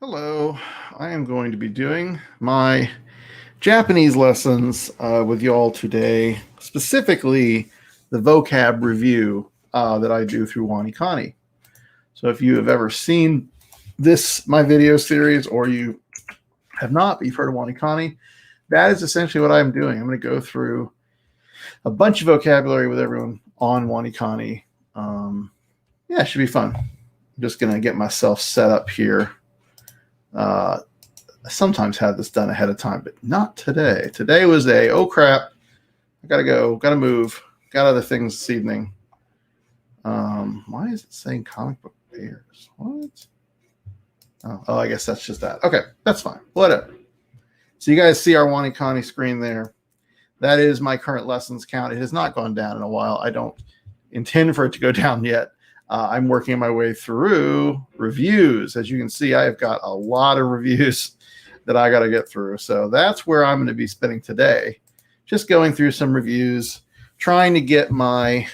Hello, I am going to be doing my Japanese lessons with y'all today, specifically the vocab review that I do through WaniKani. So if you have ever seen my video series or you have not, but you've heard of WaniKani, that is essentially what I'm doing. I'm going to go through a bunch of vocabulary with everyone on WaniKani. Yeah, it should be fun. I'm just going to get myself set up here. I sometimes have this done ahead of time, but not today. Today was oh crap, I gotta go, gotta move, got other things this evening. Why is it saying comic book bears? What? Oh, I guess that's just that. Okay, that's fine, whatever. So you guys see our WaniKani screen there. That is my current lessons count. It has not gone down in a while. I don't intend for it to go down yet. I'm working my way through reviews. As you can see, I've got a lot of reviews that I got to get through. So that's where I'm going to be spending today. Just going through some reviews, trying to get my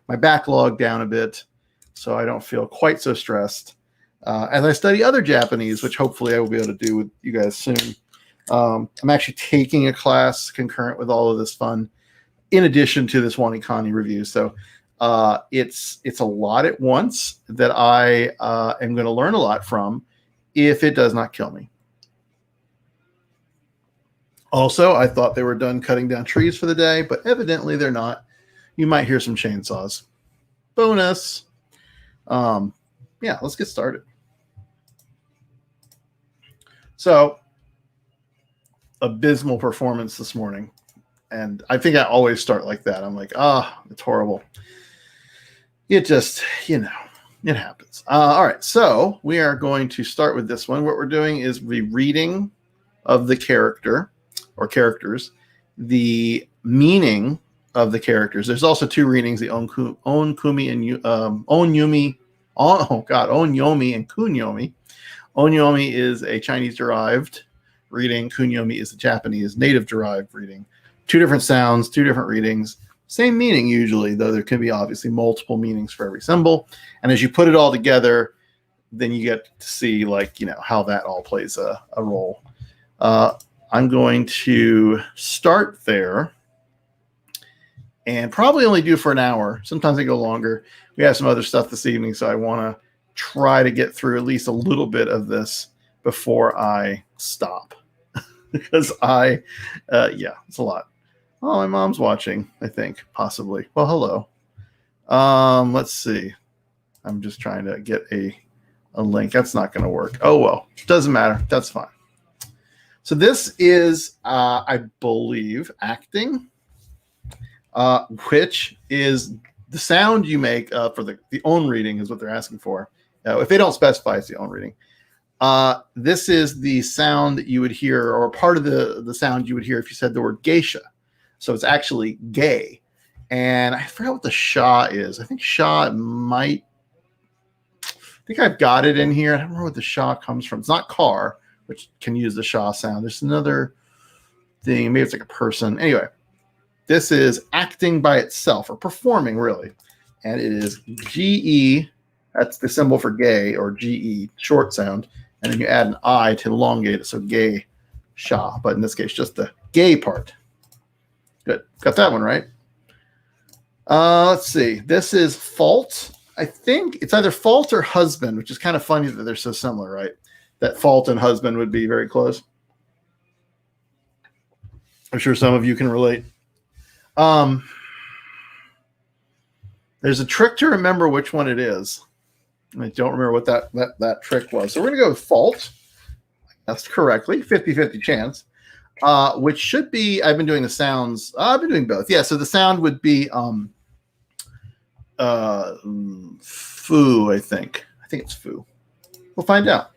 backlog down a bit so I don't feel quite so stressed as I study other Japanese, which hopefully I will be able to do with you guys soon. I'm actually taking a class concurrent with all of this fun in addition to this WaniKani review. So it's a lot at once that I am going to learn a lot from if it does not kill me. Also, I thought they were done cutting down trees for the day, but evidently they're not. You might hear some chainsaws. Bonus. Yeah, let's get started. So, abysmal performance this morning. And I think I always start like that. I'm like, it's horrible. It just, it happens. All right, so we are going to start with this one. What we're doing is the reading of the character or characters, the meaning of the characters. There's also two readings, the onyomi and onyomi and kunyomi. Onyomi is a Chinese-derived reading. Kunyomi is a Japanese native-derived reading. Two different sounds, two different readings. Same meaning usually, though there can be obviously multiple meanings for every symbol. And as you put it all together, then you get to see how that all plays a role. I'm going to start there and probably only do for an hour. Sometimes I go longer. We have some other stuff this evening, so I want to try to get through at least a little bit of this before I stop. Because it's a lot. Oh, my mom's watching, I think, possibly. Well, hello. Let's see. I'm just trying to get a link. That's not going to work. Oh, well. Doesn't matter. That's fine. So this is, I believe, acting, which is the sound you make for the own reading is what they're asking for. If they don't specify, it's the own reading. This is the sound that you would hear, or part of the sound you would hear if you said the word geisha. So it's actually gay. And I forgot what the sha is. I think sha I think I've got it in here. I don't remember what the sha comes from. It's not car, which can use the sha sound. There's another thing. Maybe it's like a person. Anyway, this is acting by itself, or performing, really. And it is GE. That's the symbol for gay, or GE, short sound. And then you add an I to elongate it, so gay sha. But in this case, just the gay part. Good. Got that one right. Let's see. This is fault. I think it's either fault or husband, which is kind of funny that they're so similar, right? That fault and husband would be very close. I'm sure some of you can relate. There's a trick to remember which one it is. I don't remember what that trick was. So we're going to go with fault. That's correctly. 50-50 chance. Which should be, I've been doing the sounds. I've been doing both. Yeah, so the sound would be foo, I think. I think it's foo. We'll find out.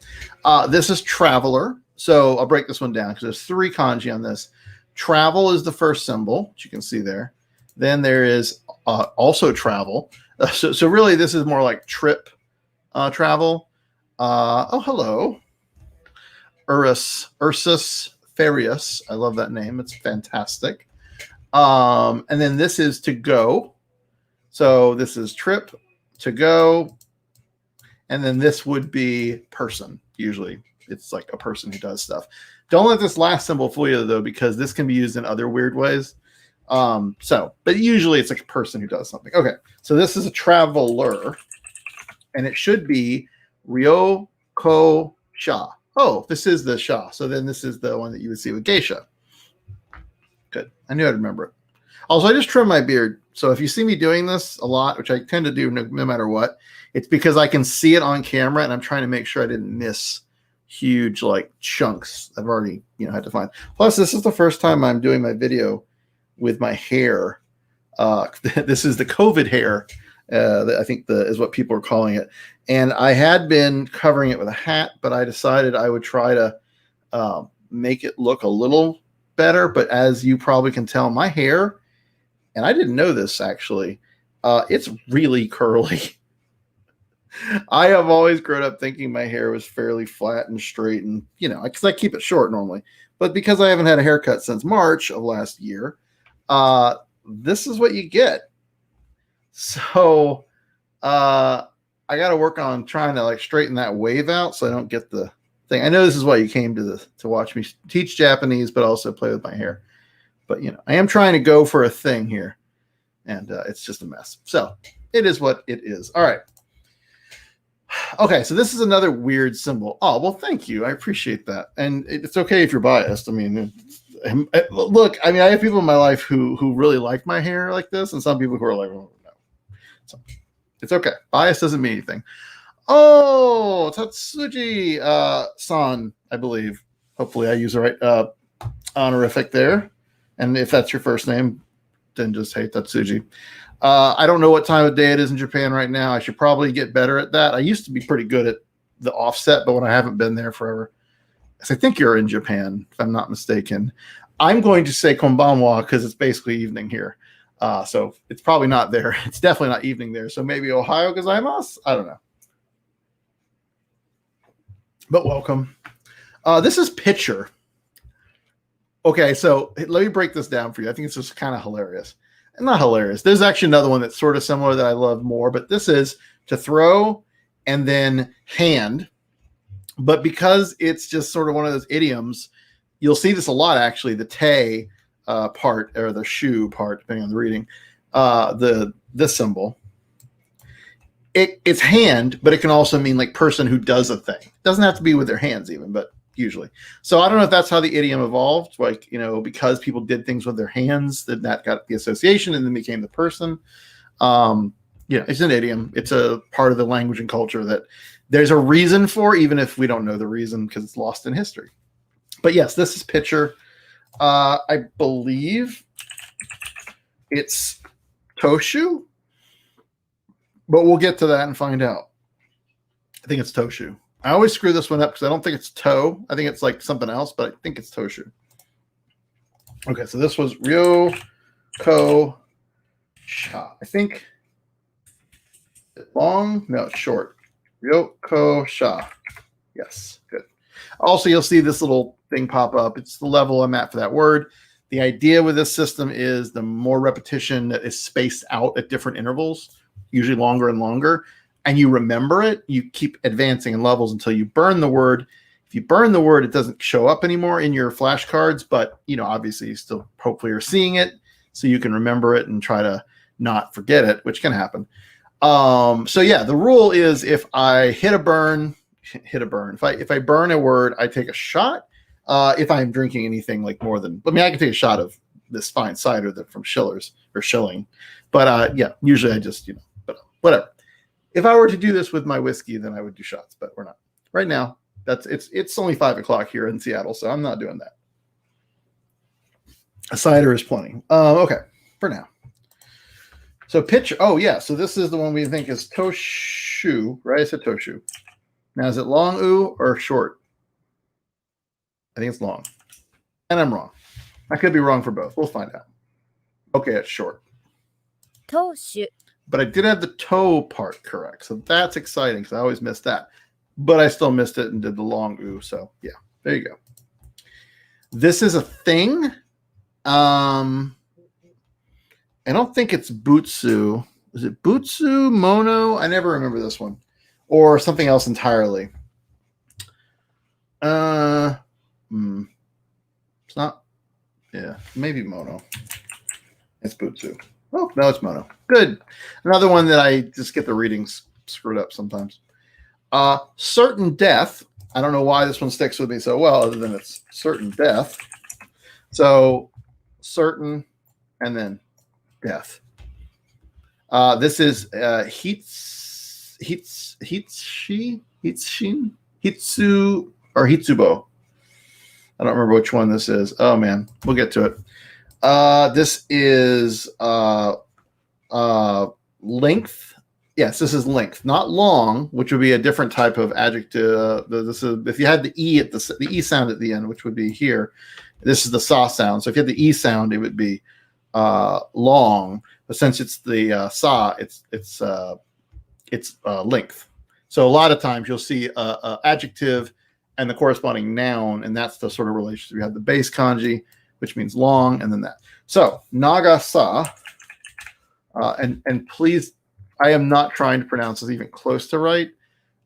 This is traveler. So I'll break this one down because there's three kanji on this. Travel is the first symbol, which you can see there. Then there is also travel. So really this is more like trip travel. Oh, hello. Ursus Farius. I love that name. It's fantastic. And then this is to go. So this is trip, to go. and then this would be person. Usually it's like a person who does stuff. Don't let this last symbol fool you though, because this can be used in other weird ways. But usually it's like a person who does something. Okay, so this is a traveler, and it should be Ryoko Sha. Oh, this is the Sha. So then this is the one that you would see with geisha. Good. I knew I'd remember it. Also, I just trimmed my beard. So if you see me doing this a lot, which I tend to do no matter what, it's because I can see it on camera and I'm trying to make sure I didn't miss huge like chunks I've already had to find. Plus, this is the first time I'm doing my video with my hair. This is the COVID hair. I think is what people are calling it. And I had been covering it with a hat, but I decided I would try to make it look a little better. But as you probably can tell, my hair, and I didn't know this actually, it's really curly. I have always grown up thinking my hair was fairly flat and straight, and because I keep it short normally. But because I haven't had a haircut since March of last year, this is what you get. So I got to work on trying to like straighten that wave out so I don't get the thing. I know this is why you came to watch me teach Japanese, but also play with my hair. But I am trying to go for a thing here, and it's just a mess. So it is what it is. All right. Okay, so this is another weird symbol. Oh, well, thank you. I appreciate that. And it's okay if you're biased. I mean, look, I have people in my life who really like my hair like this, and some people who are like, oh, no. So it's okay. Bias doesn't mean anything. Oh, Tatsuji-san, I believe. Hopefully I use the right honorific there. And if that's your first name, then just hey, Tatsuji. I don't know what time of day it is in Japan right now. I should probably get better at that. I used to be pretty good at the offset, but when I haven't been there forever. So I think you're in Japan, if I'm not mistaken. I'm going to say konbanwa because it's basically evening here. So it's probably not there. It's definitely not evening there. So maybe Ohio gozaimasu? I don't know. But welcome. This is pitcher. Okay, so let me break this down for you. I think it's just kind of hilarious. Not hilarious. There's actually another one that's sort of similar that I love more, but this is to throw and then hand. But because it's just sort of one of those idioms, you'll see this a lot actually, the te part or the shu part, depending on the reading, this symbol. It's hand, but it can also mean like person who does a thing. It doesn't have to be with their hands even, but usually. So I don't know if that's how the idiom evolved, like, because people did things with their hands, then that got the association and then became the person. It's an idiom. It's a part of the language and culture that there's a reason for, even if we don't know the reason because it's lost in history. But yes, this is pitcher. I believe it's Toshu, but we'll get to that and find out. I think it's Toshu. I always screw this one up because I don't think it's toe. I think it's like something else, but I think it's Toshu. Okay, so this was Ryoko Sha. I think long? No, it's short. Ryoko Sha. Yes, good. Also, you'll see this little thing pop up. It's the level I'm at for that word. The idea with this system is the more repetition that is spaced out at different intervals, usually longer and longer, and you remember it, you keep advancing in levels until you burn the word. If you burn the word, it doesn't show up anymore in your flashcards, but obviously you still hopefully are seeing it so you can remember it and try to not forget it, which can happen. So yeah, the rule is if I hit a burn. If I burn a word, I take a shot. If I'm drinking anything like more than, I can take a shot of this fine cider from Schiller's or Schilling, but yeah, usually I just but whatever. If I were to do this with my whiskey, then I would do shots, but we're not right now. It's only 5 o'clock here in Seattle, so I'm not doing that. A cider is plenty. Okay, for now. So pitcher. Oh yeah, so this is the one we think is Toshu, right? I said Toshu. Now is it long oo or short? I think it's long, and I'm wrong. I could be wrong for both. We'll find out. Okay, it's short. Toshu. But I did have the toe part correct, so that's exciting because I always miss that. But I still missed it and did the long oo. So yeah, there you go. This is a thing. I don't think it's butsu. Is it butsu, mono? I never remember this one. or something else entirely. It's not. Yeah, maybe mono. It's butsu. Oh, no, it's mono. Good. Another one that I just get the readings screwed up sometimes. Certain death. I don't know why this one sticks with me so well, other than it's certain death. So certain and then death. This is Hitsu or Hitsubo. I don't remember which one this is. Oh man, we'll get to it. This is length. Yes, this is length, not long, which would be a different type of adjective. This is if you had the e at the e sound at the end, which would be here. This is the sa sound. So if you had the e sound, it would be long. But since it's the sa, it's length. So a lot of times you'll see a adjective and the corresponding noun, and that's the sort of relationship. You have the base kanji, which means long, and then that. So nagasa, and please, I am not trying to pronounce this even close to right.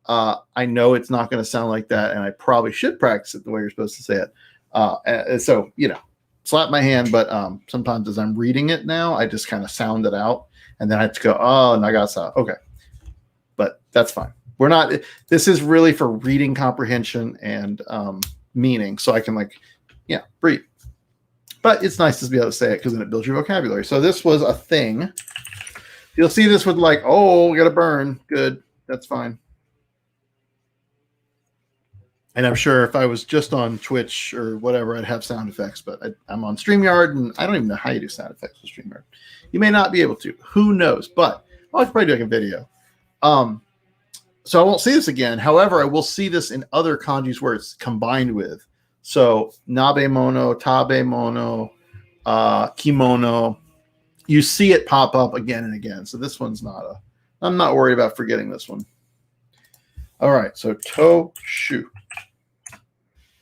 I know it's not going to sound like that, and I probably should practice it the way you're supposed to say it. So, slap my hand, but sometimes as I'm reading it now, I just kind of sound it out, and then I have to go, oh, nagasa. Okay. But that's fine. This is really for reading comprehension and meaning, so I can breathe. But it's nice to be able to say it because then it builds your vocabulary. So this was a thing. You'll see this with we got to burn. Good. That's fine. And I'm sure if I was just on Twitch or whatever, I'd have sound effects. But I'm on StreamYard, and I don't even know how you do sound effects with StreamYard. You may not be able to. Who knows? But I'll probably do a video. So I won't see this again. However, I will see this in other kanjis where it's combined with. So nabe mono, tabe mono, kimono. You see it pop up again and again. So this one's I'm not worried about forgetting this one. All right. So toshu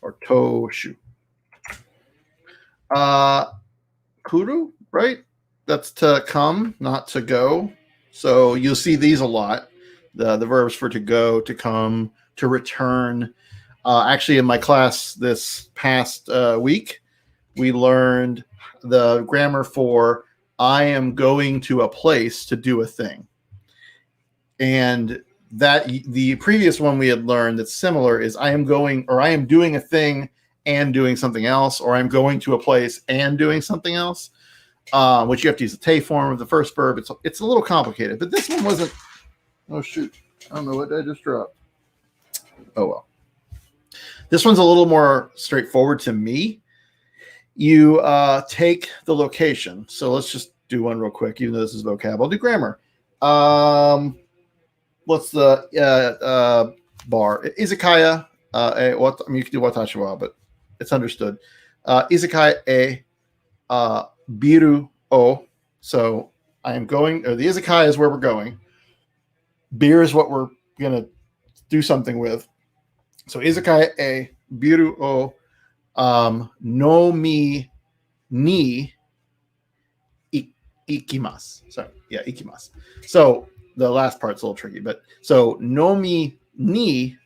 or toshu. Kuru, right? That's to come, not to go. So you'll see these a lot. The verbs for to go, to come, to return. Actually, in my class this past week, we learned the grammar for I am going to a place to do a thing. And that the previous one we had learned that's similar is I am going, or I am doing a thing and doing something else, or I'm going to a place and doing something else, which you have to use the te form of the first verb. It's a little complicated, but this one wasn't. Oh, shoot. I don't know what I just dropped. Oh, well. This one's a little more straightforward to me. You take the location. So let's just do one real quick, even though this is vocab. I'll do grammar. What's the bar? Izakaya. You can do watashi wa, but it's understood. Izakaya e biru o. So I am going, or the izakaya is where we're going. Beer is what we're going to do something with. So, izakaya e biru o nomi ni ikimasu. Sorry. Yeah, ikimasu. So, the last part's a little tricky, but so nomi ni,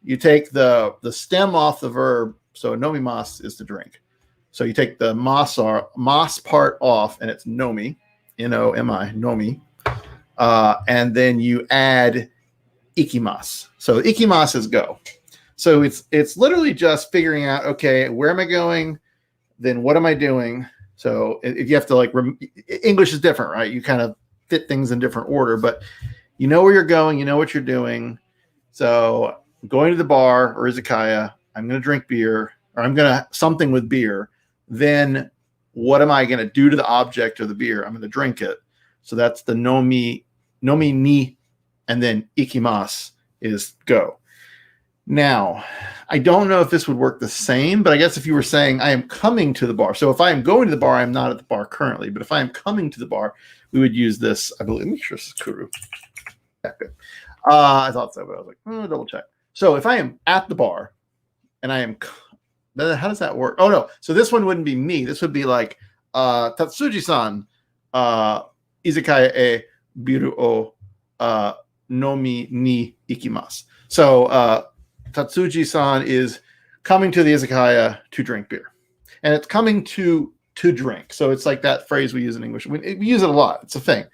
you take the stem off the verb. So, nomimasu is to drink. So, you take the mas part off, and it's nomi, N-O-M-I, nomi. And then you add ikimasu. So ikimasu is go. So it's literally just figuring out, okay, where am I going? Then what am I doing? So if you have to English is different, right? You kind of fit things in different order, but you know where you're going, you know what you're doing. So I'm going to the bar or izakaya, I'm going to drink beer, or I'm going to something with beer. Then what am I going to do to the object of the beer? I'm going to drink it. So that's the nomi ni, and then ikimasu is go. Now, I don't know if this would work the same, but I guess if you were saying I am coming to the bar. So if I am going to the bar, I'm not at the bar currently, but if I am coming to the bar, we would use this. I believe, make sure this is kuru. Yeah, good. I thought so, but I was like, double check. So if I am at the bar and I am, how does that work? Oh no. So this one wouldn't be me. This would be like, Tatsuji-san, izakaya e biru o nomi ni ikimasu. So Tatsuji-san is coming to the izakaya to drink beer. And it's coming to drink. So it's like that phrase we use in English. We use it a lot. It's a thing.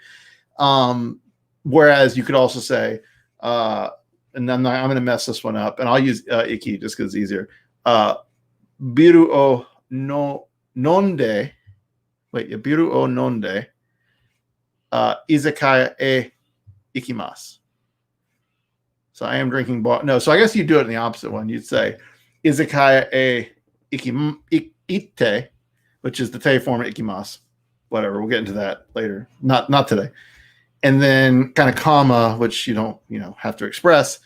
Whereas you could also say, and I'm going to mess this one up, and I'll use iki just because it's easier. Biru o no nonde. Wait, biru o nonde. Izakaya e ikimasu. So I am drinking no, so I guess you do it in the opposite one. You'd say izakaya e ite, which is the te form of ikimasu. Whatever, we'll get into that later. Not today. And then kind of comma, which you don't, have to express,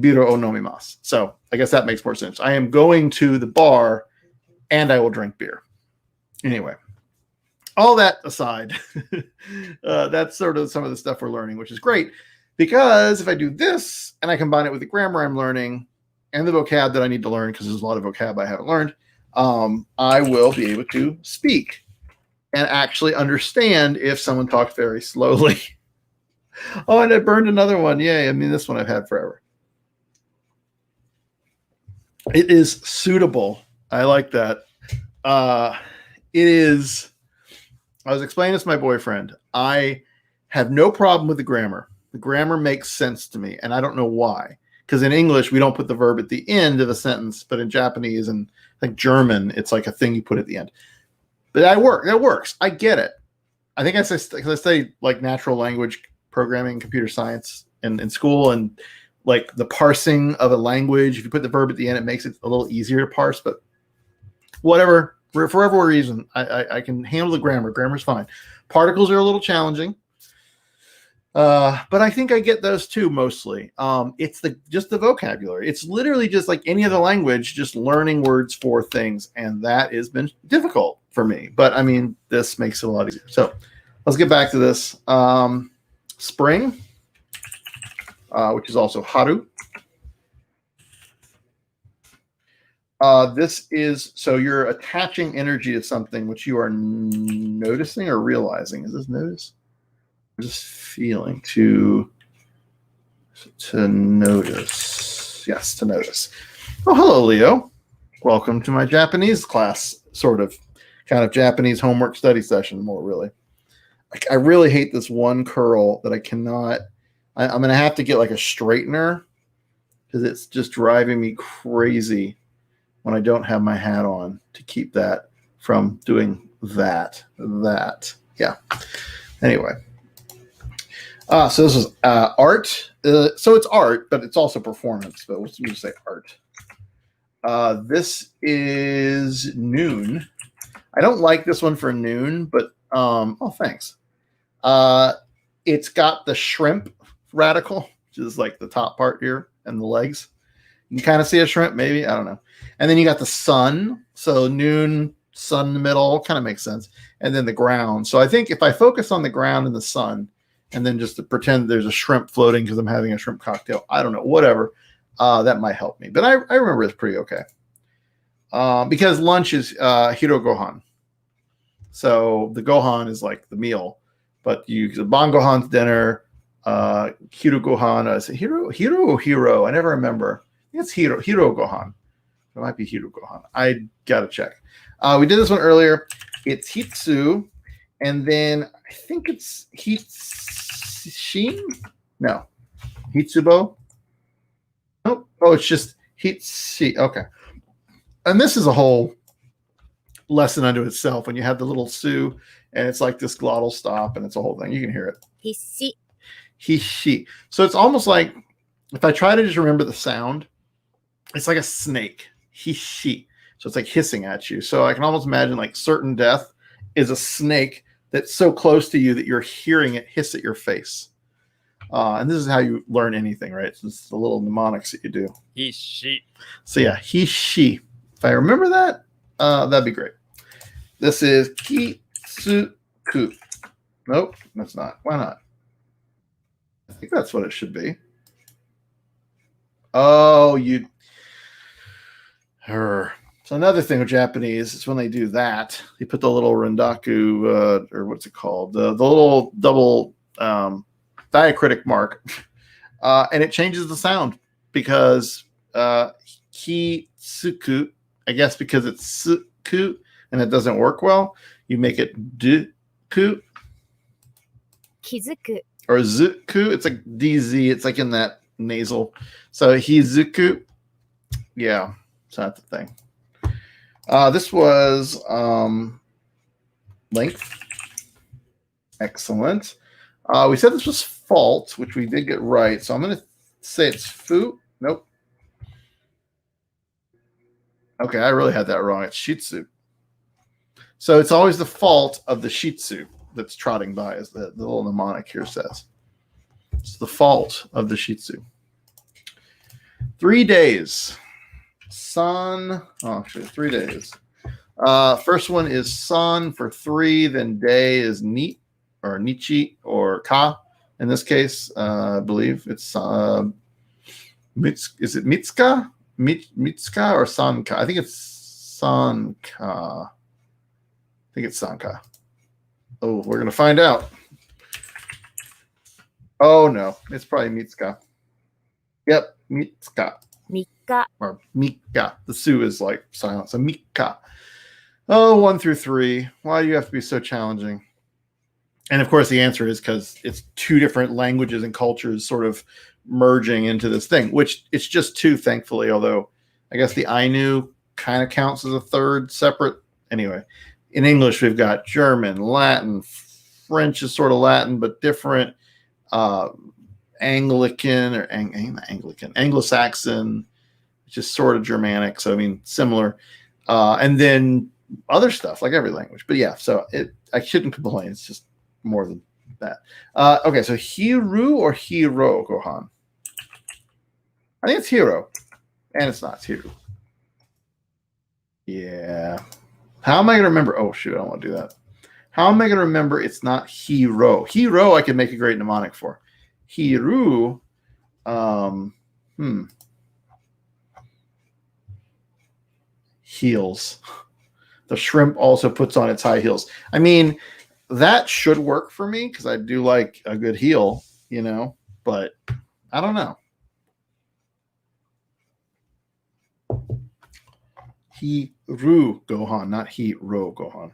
biru o nomimasu. So I guess that makes more sense. I am going to the bar and I will drink beer. Anyway, all that aside, that's sort of some of the stuff we're learning, which is great. Because if I do this and I combine it with the grammar I'm learning and the vocab that I need to learn, because there's a lot of vocab I haven't learned, I will be able to speak and actually understand if someone talks very slowly. Oh, and I burned another one. Yay. I mean, this one I've had forever. It is suitable. I like that. It is. I was explaining this to my boyfriend. I have no problem with the grammar. The grammar makes sense to me, and I don't know why. Because in English, we don't put the verb at the end of a sentence, but in Japanese and like German, it's like a thing you put at the end. But that works. I get it. I think I studied like natural language programming, computer science in school, and like the parsing of a language. If you put the verb at the end, it makes it a little easier to parse. But whatever, for whatever reason, I can handle the grammar. Grammar's fine. Particles are a little challenging. But I think I get those too mostly. It's just the vocabulary. It's literally just like any other language, just learning words for things, and that has been difficult for me. But I mean, this makes it a lot easier. So let's get back to this. Spring, which is also haru. This is, so you're attaching energy to something which you are noticing or realizing. Is this notice? Just feeling to notice. Yes, to notice. Oh, hello, Leo. Welcome to my Japanese class, kind of Japanese homework study session, more really. I really hate this one curl that I cannot. I'm going to have to get like a straightener because it's just driving me crazy when I don't have my hat on to keep that from doing that. Yeah. Anyway. So this is art. So it's art, but it's also performance. But we'll just say art. This is noon. I don't like this one for noon, but oh, thanks. It's got the shrimp radical, which is like the top part here and the legs. You can kind of see a shrimp, maybe. I don't know. And then you got the sun. So noon, sun in the middle, kind of makes sense. And then the ground. So I think if I focus on the ground and the sun, and then just to pretend there's a shrimp floating because I'm having a shrimp cocktail, I don't know, whatever, that might help me. But I remember it's pretty okay. Because lunch is hiro gohan. So the gohan is like the meal. But the bon gohan's dinner, hiro gohan. Is it hiro or hiro? I never remember. I think it's hiro gohan. It might be hiro gohan. I got to check. We did this one earlier. It's hitsu. And then I think it's Hitshin? No. Hitsubo? Nope. Oh, it's just Hitsi. Okay. And this is a whole lesson unto itself when you have the little su and it's like this glottal stop and it's a whole thing. You can hear it. Hissi. Hishi. So it's almost like if I try to just remember the sound, it's like a snake. Hishi. So it's like hissing at you. So I can almost imagine like certain death is a snake that's so close to you that you're hearing it hiss at your face. And this is how you learn anything, right? So it's the little mnemonics that you do. He, she. So yeah, he, she. If I remember that, that'd be great. This is kitsuku. Nope, that's not. Why not? I think that's what it should be. Oh, you. Her. So another thing with Japanese is when they do that, they put the little rendaku, or what's it called? The little double diacritic mark And it changes the sound because hitsuku, I guess because it's suku and it doesn't work well, you make it duku 気づく or zuku. It's like DZ. It's like in that nasal. So hizuku. Yeah, so that's the thing. This was length. Excellent. We said this was fault, which we did get right. So I'm going to say it's fu. Nope. Okay, I really had that wrong. It's shitsu. So it's always the fault of the shitsu that's trotting by, as the little mnemonic here says. It's the fault of the shitsu. 3 days. San. Oh, actually, 3 days. First one is san for 3, then day is ni or nichi or ka. In this case, I believe it's is it mitsuka? Mitsuka or sanka? I think it's sanka. I think it's sanka. Oh, we're gonna find out. Oh no, it's probably mitsuka. Yep, mitsuka. 3日 Or mika. The su is like silent. So mika. Oh, 1 through 3. Why do you have to be so challenging? And of course, the answer is because it's 2 different languages and cultures sort of merging into this thing, which it's just 2, thankfully. Although I guess the Ainu kind of counts as a 3rd separate. Anyway, in English, we've got German, Latin, French is sort of Latin, but different. Anglican or Anglican, Anglo-Saxon, which is sort of Germanic. So, I mean, similar. And then other stuff like every language. But yeah, so I shouldn't complain. It's just more than that. Okay, so Hiru or Hiro, Gohan? I think it's Hiro. And it's not. It's Hiru. Yeah. How am I going to remember? Oh, shoot, I don't want to do that. How am I going to remember it's not Hiro? Hiro, I can make a great mnemonic for. Hiru, heels. The shrimp also puts on its high heels. I mean, that should work for me because I do like a good heel, you know, but I don't know. Hiru Gohan, not Hiro Gohan.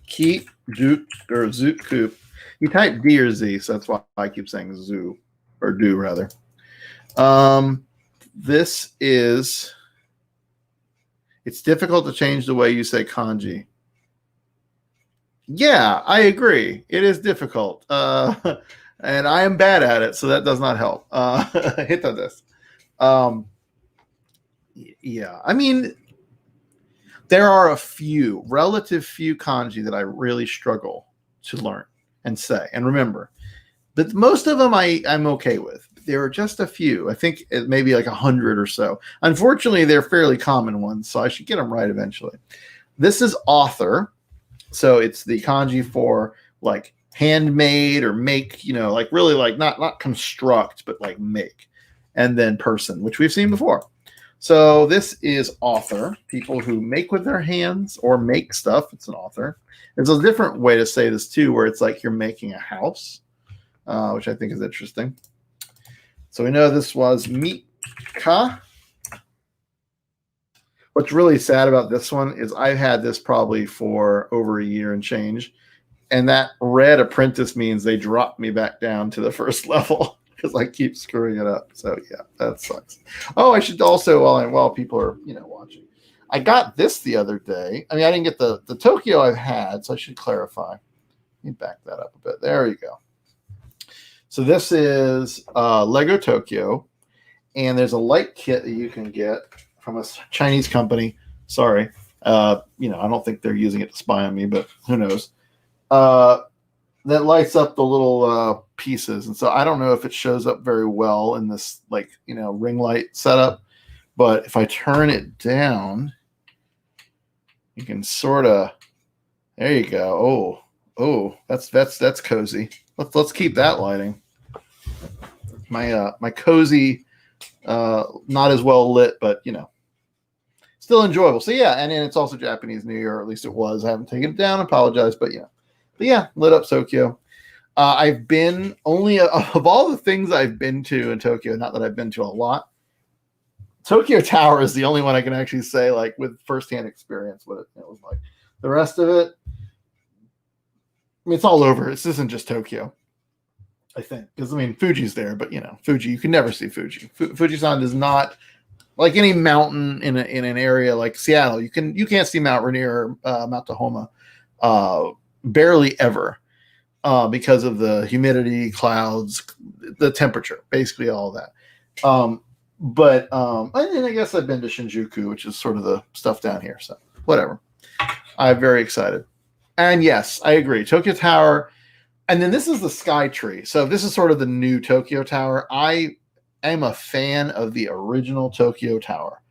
Ki du or Zuku. You type D or Z, so that's why I keep saying zoo or do rather. This is. It's difficult to change the way you say kanji. Yeah, I agree. It is difficult. And I am bad at it, so that does not help. Hit this. Yeah, I mean, there are a relative few kanji that I really struggle to learn and say and remember. But most of them I'm okay with. There are just a few. I think it may be like 100 or so. Unfortunately, they're fairly common ones, so I should get them right eventually. This is author. So it's the kanji for like handmade or make, you know, like really like not construct, but like make. And then person, which we've seen before. So this is author, people who make with their hands or make stuff. It's an author. There's a different way to say this too, where it's like you're making a house, which I think is interesting. So we know this was Mika. What's really sad about this one is I've had this probably for over a year and change. And that red apprentice means they dropped me back down to the first level because I keep screwing it up. So yeah, that sucks. Oh, I should also, while people are, watching, I got this the other day. I mean, I didn't get the Tokyo I've had, so I should clarify. Let me back that up a bit. There you go. So this is Lego Tokyo, and there's a light kit that you can get from a Chinese company. Sorry. I don't think they're using it to spy on me, but who knows? That lights up the little pieces. And so I don't know if it shows up very well in this ring light setup, but if I turn it down, you can sort of, there you go. Oh, that's cozy. Let's keep that lighting. My cozy, not as well lit, but still enjoyable. So yeah, and then it's also Japanese New Year, or at least it was. I haven't taken it down. Apologize, but yeah, lit up Tokyo. I've been only of all the things I've been to in Tokyo, not that I've been to a lot. Tokyo Tower is the only one I can actually say like with firsthand experience what it was like. The rest of it, I mean, it's all over. This isn't just Tokyo, I think, because I mean Fuji's there, but Fuji, you can never see Fuji. Fujisan is not like any mountain in an area like Seattle. You can't see Mount Rainier, Mount Tahoma, barely ever, because of the humidity, clouds, the temperature, basically all of that. And I guess I've been to Shinjuku, which is sort of the stuff down here. So whatever. I'm very excited. And yes, I agree. Tokyo Tower. And then this is the Sky Tree. So this is sort of the new Tokyo Tower. I am a fan of the original Tokyo Tower.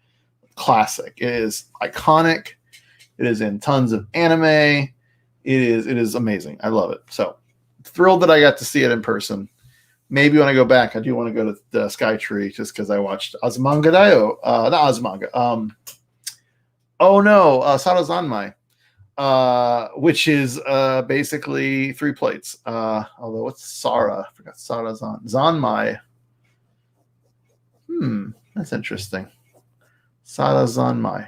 Classic. It is iconic. It is in tons of anime. It is amazing. I love it. So thrilled that I got to see it in person. Maybe when I go back, I do want to go to the Sky Tree just because I watched Azumanga Daioh. Not Azumanga. Sarazanmai. Which is basically 3 plates. Although what's Sara? I forgot Zanmai. That's interesting. Sarazanmai.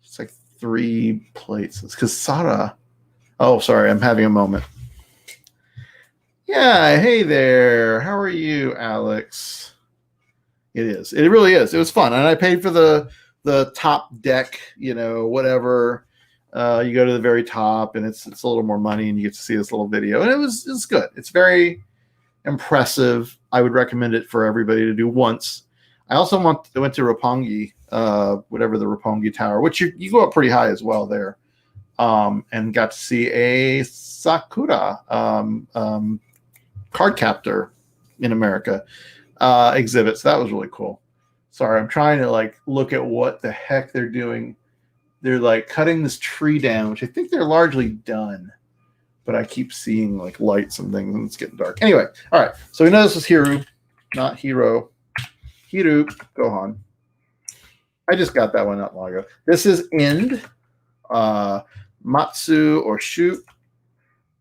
It's like 3 plates. It's because Sara. Oh, sorry, I'm having a moment. Yeah, hey there. How are you, Alex? It is. It really is. It was fun, and I paid for the top deck. Whatever. You go to the very top, and it's a little more money, and you get to see this little video, and it's good. It's very impressive. I would recommend it for everybody to do once. I also went to Roppongi, whatever the Roppongi Tower, which you go up pretty high as well there, and got to see a Sakura card captor in America exhibit. So that was really cool. Sorry, I'm trying to look at what the heck they're doing. They're cutting this tree down, which I think they're largely done, but I keep seeing lights and things, and it's getting dark. Anyway, all right. So we know this is Hiru, not Hiro. Hiru Gohan. I just got that one not long ago. This is End, Matsu or Shoot.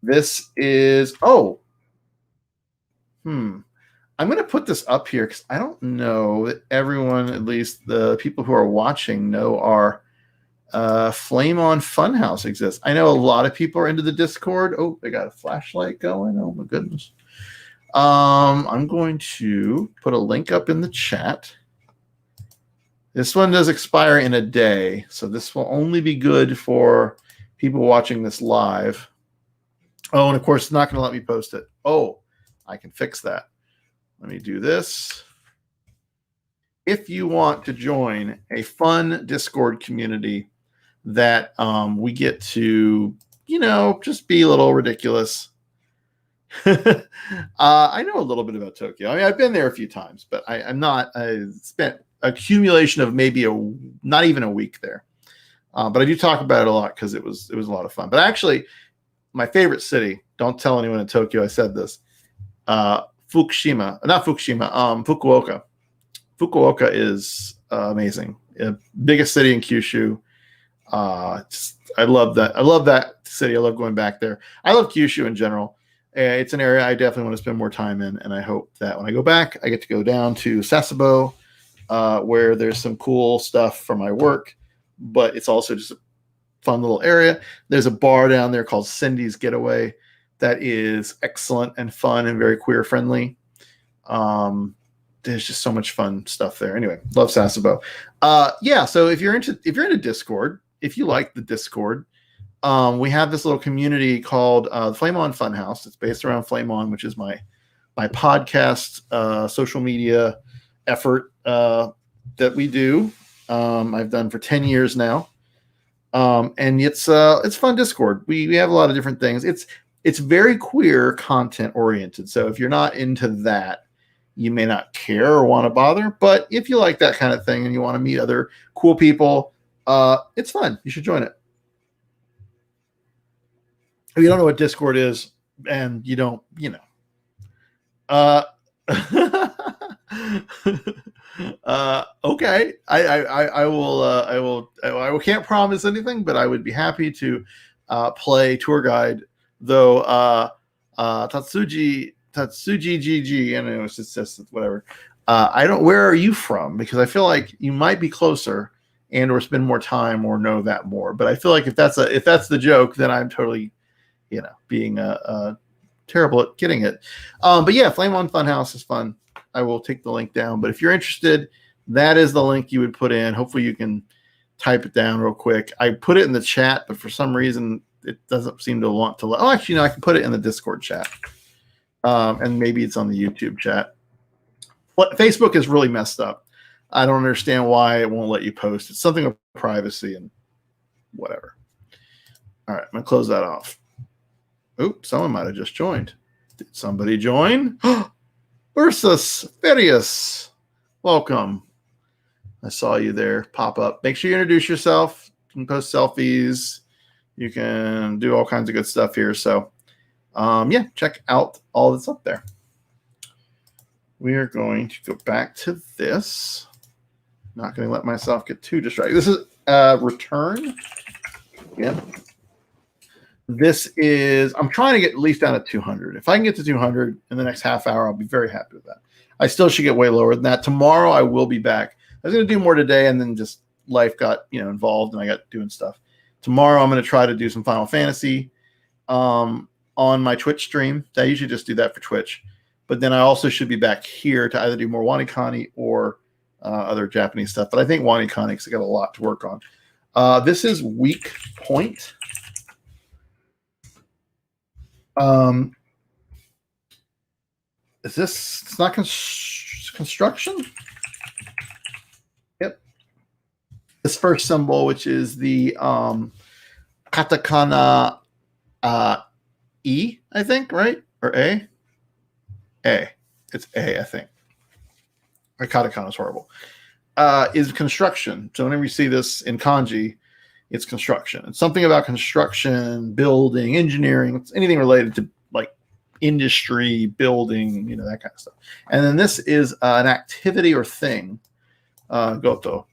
This is I'm going to put this up here because I don't know that everyone, at least the people who are watching, know our Flame On Funhouse exists. I know a lot of people are into the Discord. Oh, they got a flashlight going. Oh my goodness. I'm going to put a link up in the chat. This one does expire in a day, so this will only be good for people watching this live. Oh, and of course, it's not going to let me post it. Oh, I can fix that. Let me do this. If you want to join a fun Discord community that we get to, just be a little ridiculous. I know a little bit about Tokyo. I mean, I've been there a few times, but I spent accumulation of maybe not even a week there. But I do talk about it a lot because it was a lot of fun. But actually, my favorite city, don't tell anyone in Tokyo I said this, Fukuoka. Fukuoka is amazing. Biggest city in Kyushu. I love that. I love that city. I love going back there. I love Kyushu in general. It's an area I definitely want to spend more time in, and I hope that when I go back, I get to go down to Sasebo, where there's some cool stuff for my work, but it's also just a fun little area. There's a bar down there called Cindy's Getaway that is excellent and fun and very queer friendly. There's just so much fun stuff there. Anyway, love Sasebo. So if you're into Discord, if you like the Discord, we have this little community called the Flame On Funhouse. It's based around Flame On, which is my podcast social media effort that we do. I've done for 10 years now. And it's fun Discord. We have a lot of different things. It's very queer content oriented. So if you're not into that, you may not care or want to bother. But if you like that kind of thing and you want to meet other cool people, it's fun. You should join it. If you don't know what Discord is, and you don't, okay. I will can't promise anything, but I would be happy to play tour guide. Though Tatsuji GG. I don't know, it's just whatever. I don't. Where are you from? Because I feel like you might be closer and or spend more time or know that more. But I feel like if that's the joke, then I'm totally, being terrible at getting it. But yeah, Flame on Funhouse is fun. I will take the link down. But if you're interested, that is the link you would put in. Hopefully you can type it down real quick. I put it in the chat, but for some reason it doesn't seem to want to. Oh, actually, no, I can put it in the Discord chat. And maybe it's on the YouTube chat. Facebook is really messed up. I don't understand why it won't let you post. It's something with privacy and whatever. All right, I'm going to close that off. Oops, someone might have just joined. Did somebody join? Ursus Ferius, welcome. I saw you there pop up. Make sure you introduce yourself. You can post selfies. You can do all kinds of good stuff here. So, yeah, check out all that's up there. We are going to go back to this. Not going to let myself get too distracted. This is return. Yeah. This is, I'm trying to get at least down to 200. If I can get to 200 in the next half hour, I'll be very happy with that. I still should get way lower than that. Tomorrow, I will be back. I was going to do more today, and then just life got involved, and I got doing stuff. Tomorrow, I'm going to try to do some Final Fantasy on my Twitch stream. I usually just do that for Twitch. But then I also should be back here to either do more WaniKani or other Japanese stuff. But I think WaniKani, because I got a lot to work on. This is weak point. Is this? It's not construction. Yep. This first symbol, which is the katakana E, I think, right? Or A? A. It's A, I think. My katakana is horrible. Is construction. So whenever you see this in kanji, it's construction. It's something about construction, building, engineering. It's anything related to like industry, building, that kind of stuff. And then this is an activity or thing, goto.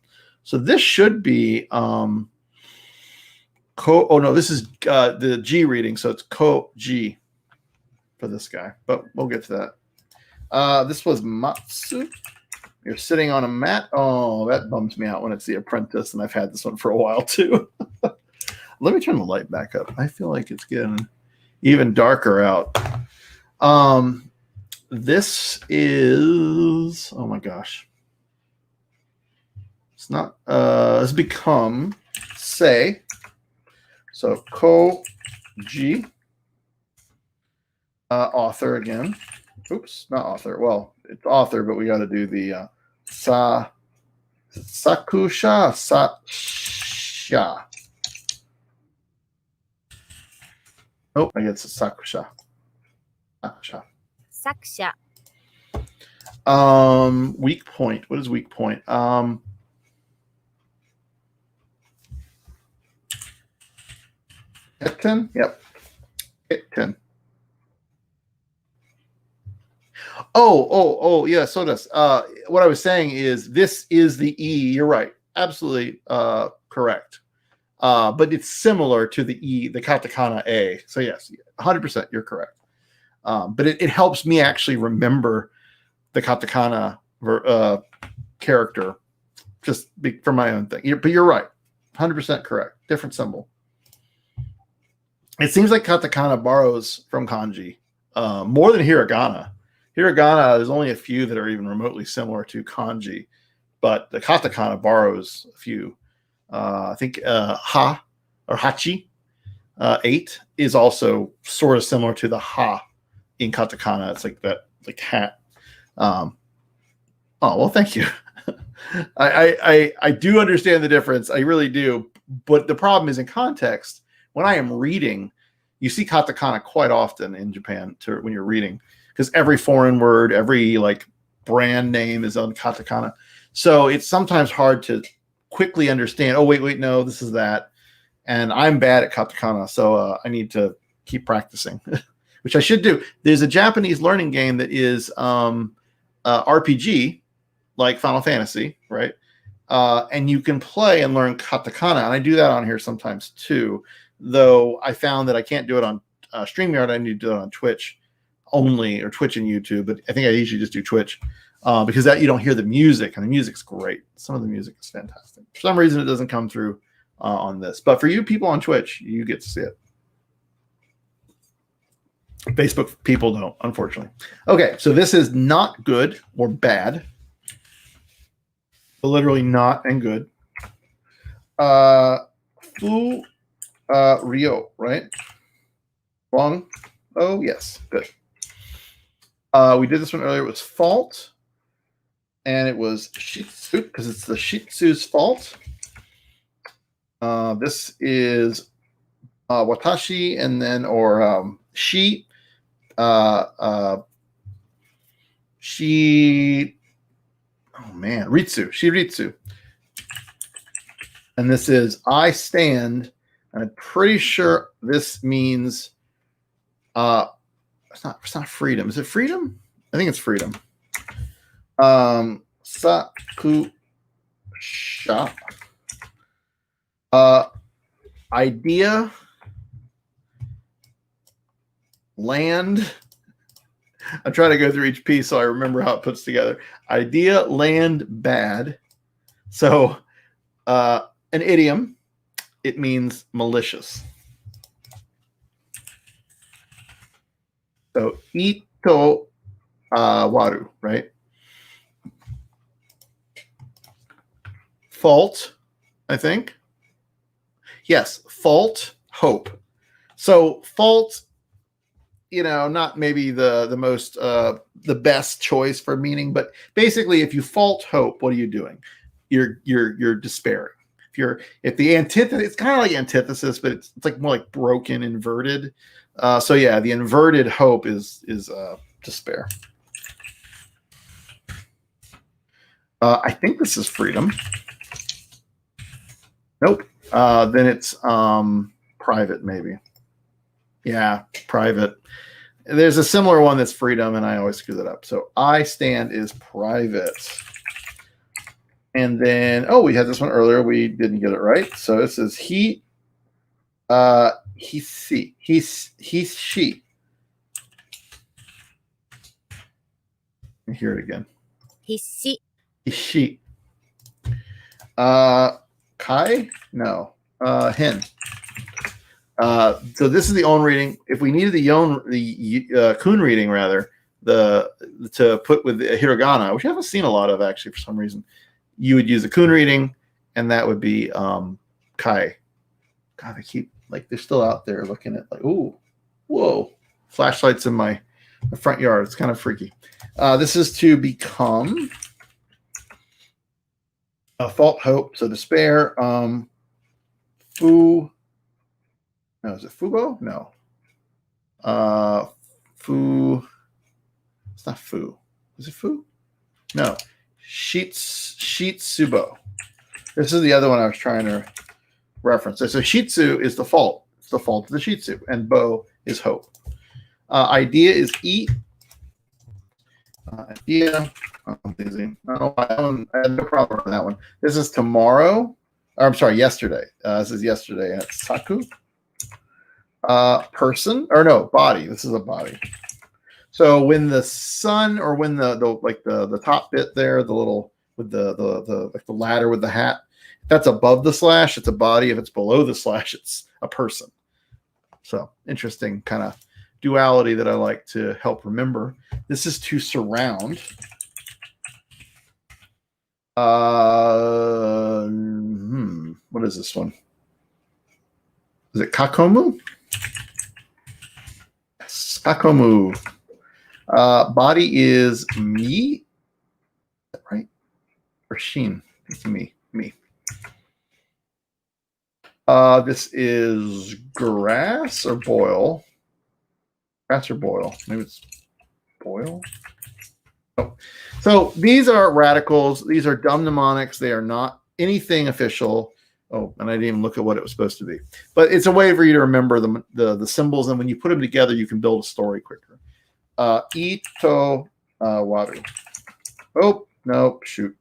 So this should be this is the G reading, so it's ko-ji for this guy. But we'll get to that. This was matsu. You're sitting on a mat. Oh, that bums me out when it's The Apprentice, and I've had this one for a while too. Let me turn the light back up. I feel like it's getting even darker out. This is, oh my gosh. It's not, it's become say. So ko-ji, author again. Oops, not author. Well, it's author, but we got to do the sakusha, sasha. Oh, I guess it's sakusha. Sakusha. Weak point. What is weak point? Itten? Yep. Itten. Oh, yeah, so does. What I was saying is this is the E. You're right. Absolutely correct. But it's similar to the E, the katakana A. So yes, 100% you're correct. But it helps me actually remember the katakana character just for my own thing. But you're right. 100% correct. Different symbol. It seems like katakana borrows from kanji more than hiragana. Hiragana, there's only a few that are even remotely similar to kanji, but the katakana borrows a few. I think ha or hachi, 8 is also sort of similar to the ha in katakana. It's like that, like hat. Oh well, thank you. I do understand the difference. I really do. But the problem is in context. When I am reading, you see katakana quite often in Japan when you're reading, because every foreign word, every like brand name is on katakana. So it's sometimes hard to quickly understand. Oh, wait, no, this is that. And I'm bad at katakana, so I need to keep practicing, which I should do. There's a Japanese learning game that is RPG, like Final Fantasy, right? And you can play and learn katakana, and I do that on here sometimes too. Though I found that I can't do it on StreamYard. I need to do it on Twitch only, or Twitch and YouTube. But I think I usually just do Twitch because that you don't hear the music, and the music's great. Some of the music is fantastic. For some reason, it doesn't come through on this. But for you people on Twitch, you get to see it. Facebook people don't, unfortunately. Okay, so this is not good or bad. Literally not and good. Fu Rio, right? Wrong. Oh, yes. Good. We did this one earlier. It was fault. And it was Shitsu, because it's the Shih Tzu's fault. This is Watashi, and then, or she. She, oh man, Shiritsu. And this is I stand, and I'm pretty sure this means it's not freedom. Is it freedom? I think it's freedom. Saku sha. Idea, land. I try to go through each piece so I remember how it puts together. Idea, land, bad. So an idiom, it means malicious. So ito waru, right? Fault, I think. Yes, fault, hope. So fault, you know, not maybe the most the best choice for meaning, but basically, if you fault hope, what are you doing? You're despairing. If the antithesis, it's kind of like antithesis, but it's like more like broken, inverted. So yeah, the inverted hope is despair. I think this is freedom. Nope. Then it's private, maybe. Yeah, private. There's a similar one that's freedom, and I always screw that up. So I stand is private. And then, oh, we had this one earlier. We didn't get it right. So this is he, she. Let me hear it again. Hissi. She. Kai? No. Hen. So this is the own reading. If we needed the kun reading, rather, to put with the hiragana, which I haven't seen a lot of actually for some reason, you would use a kun reading, and that would be kai. God, I keep they're still out there looking at ooh, whoa, flashlights in my front yard. It's kind of freaky. This is to become. Fault, hope, so despair. Fu. No, is it Fubo? No. Fu. It's not Fu. Is it Fu? No. Shitsubo. This is the other one I was trying to reference. So Shitsu is the fault. It's the fault of the Shih Tzu, and Bo is hope. Idea is eat. Idea. I'm busy. Oh, I had no problem with that one. This is tomorrow. Or, I'm sorry, yesterday. This is yesterday. And it's Saku. Person, or no, body. This is a body. So when the sun, or when the top bit there, the little with the ladder with the hat, if that's above the slash, it's a body. If it's below the slash, it's a person. So interesting kind of duality that I like to help remember. This is to surround. What is this one? Is it Kakomu? Yes, Kakomu. Body is me. Is that right? Or Shin? It's me. This is grass or boil. Grass or boil. Maybe it's boil. Oh. So these are radicals. These are dumb mnemonics. They are not anything official. Oh, and I didn't even look at what it was supposed to be. But it's a way for you to remember the symbols, and when you put them together, you can build a story quicker. Ito waru. Oh, no, shoot.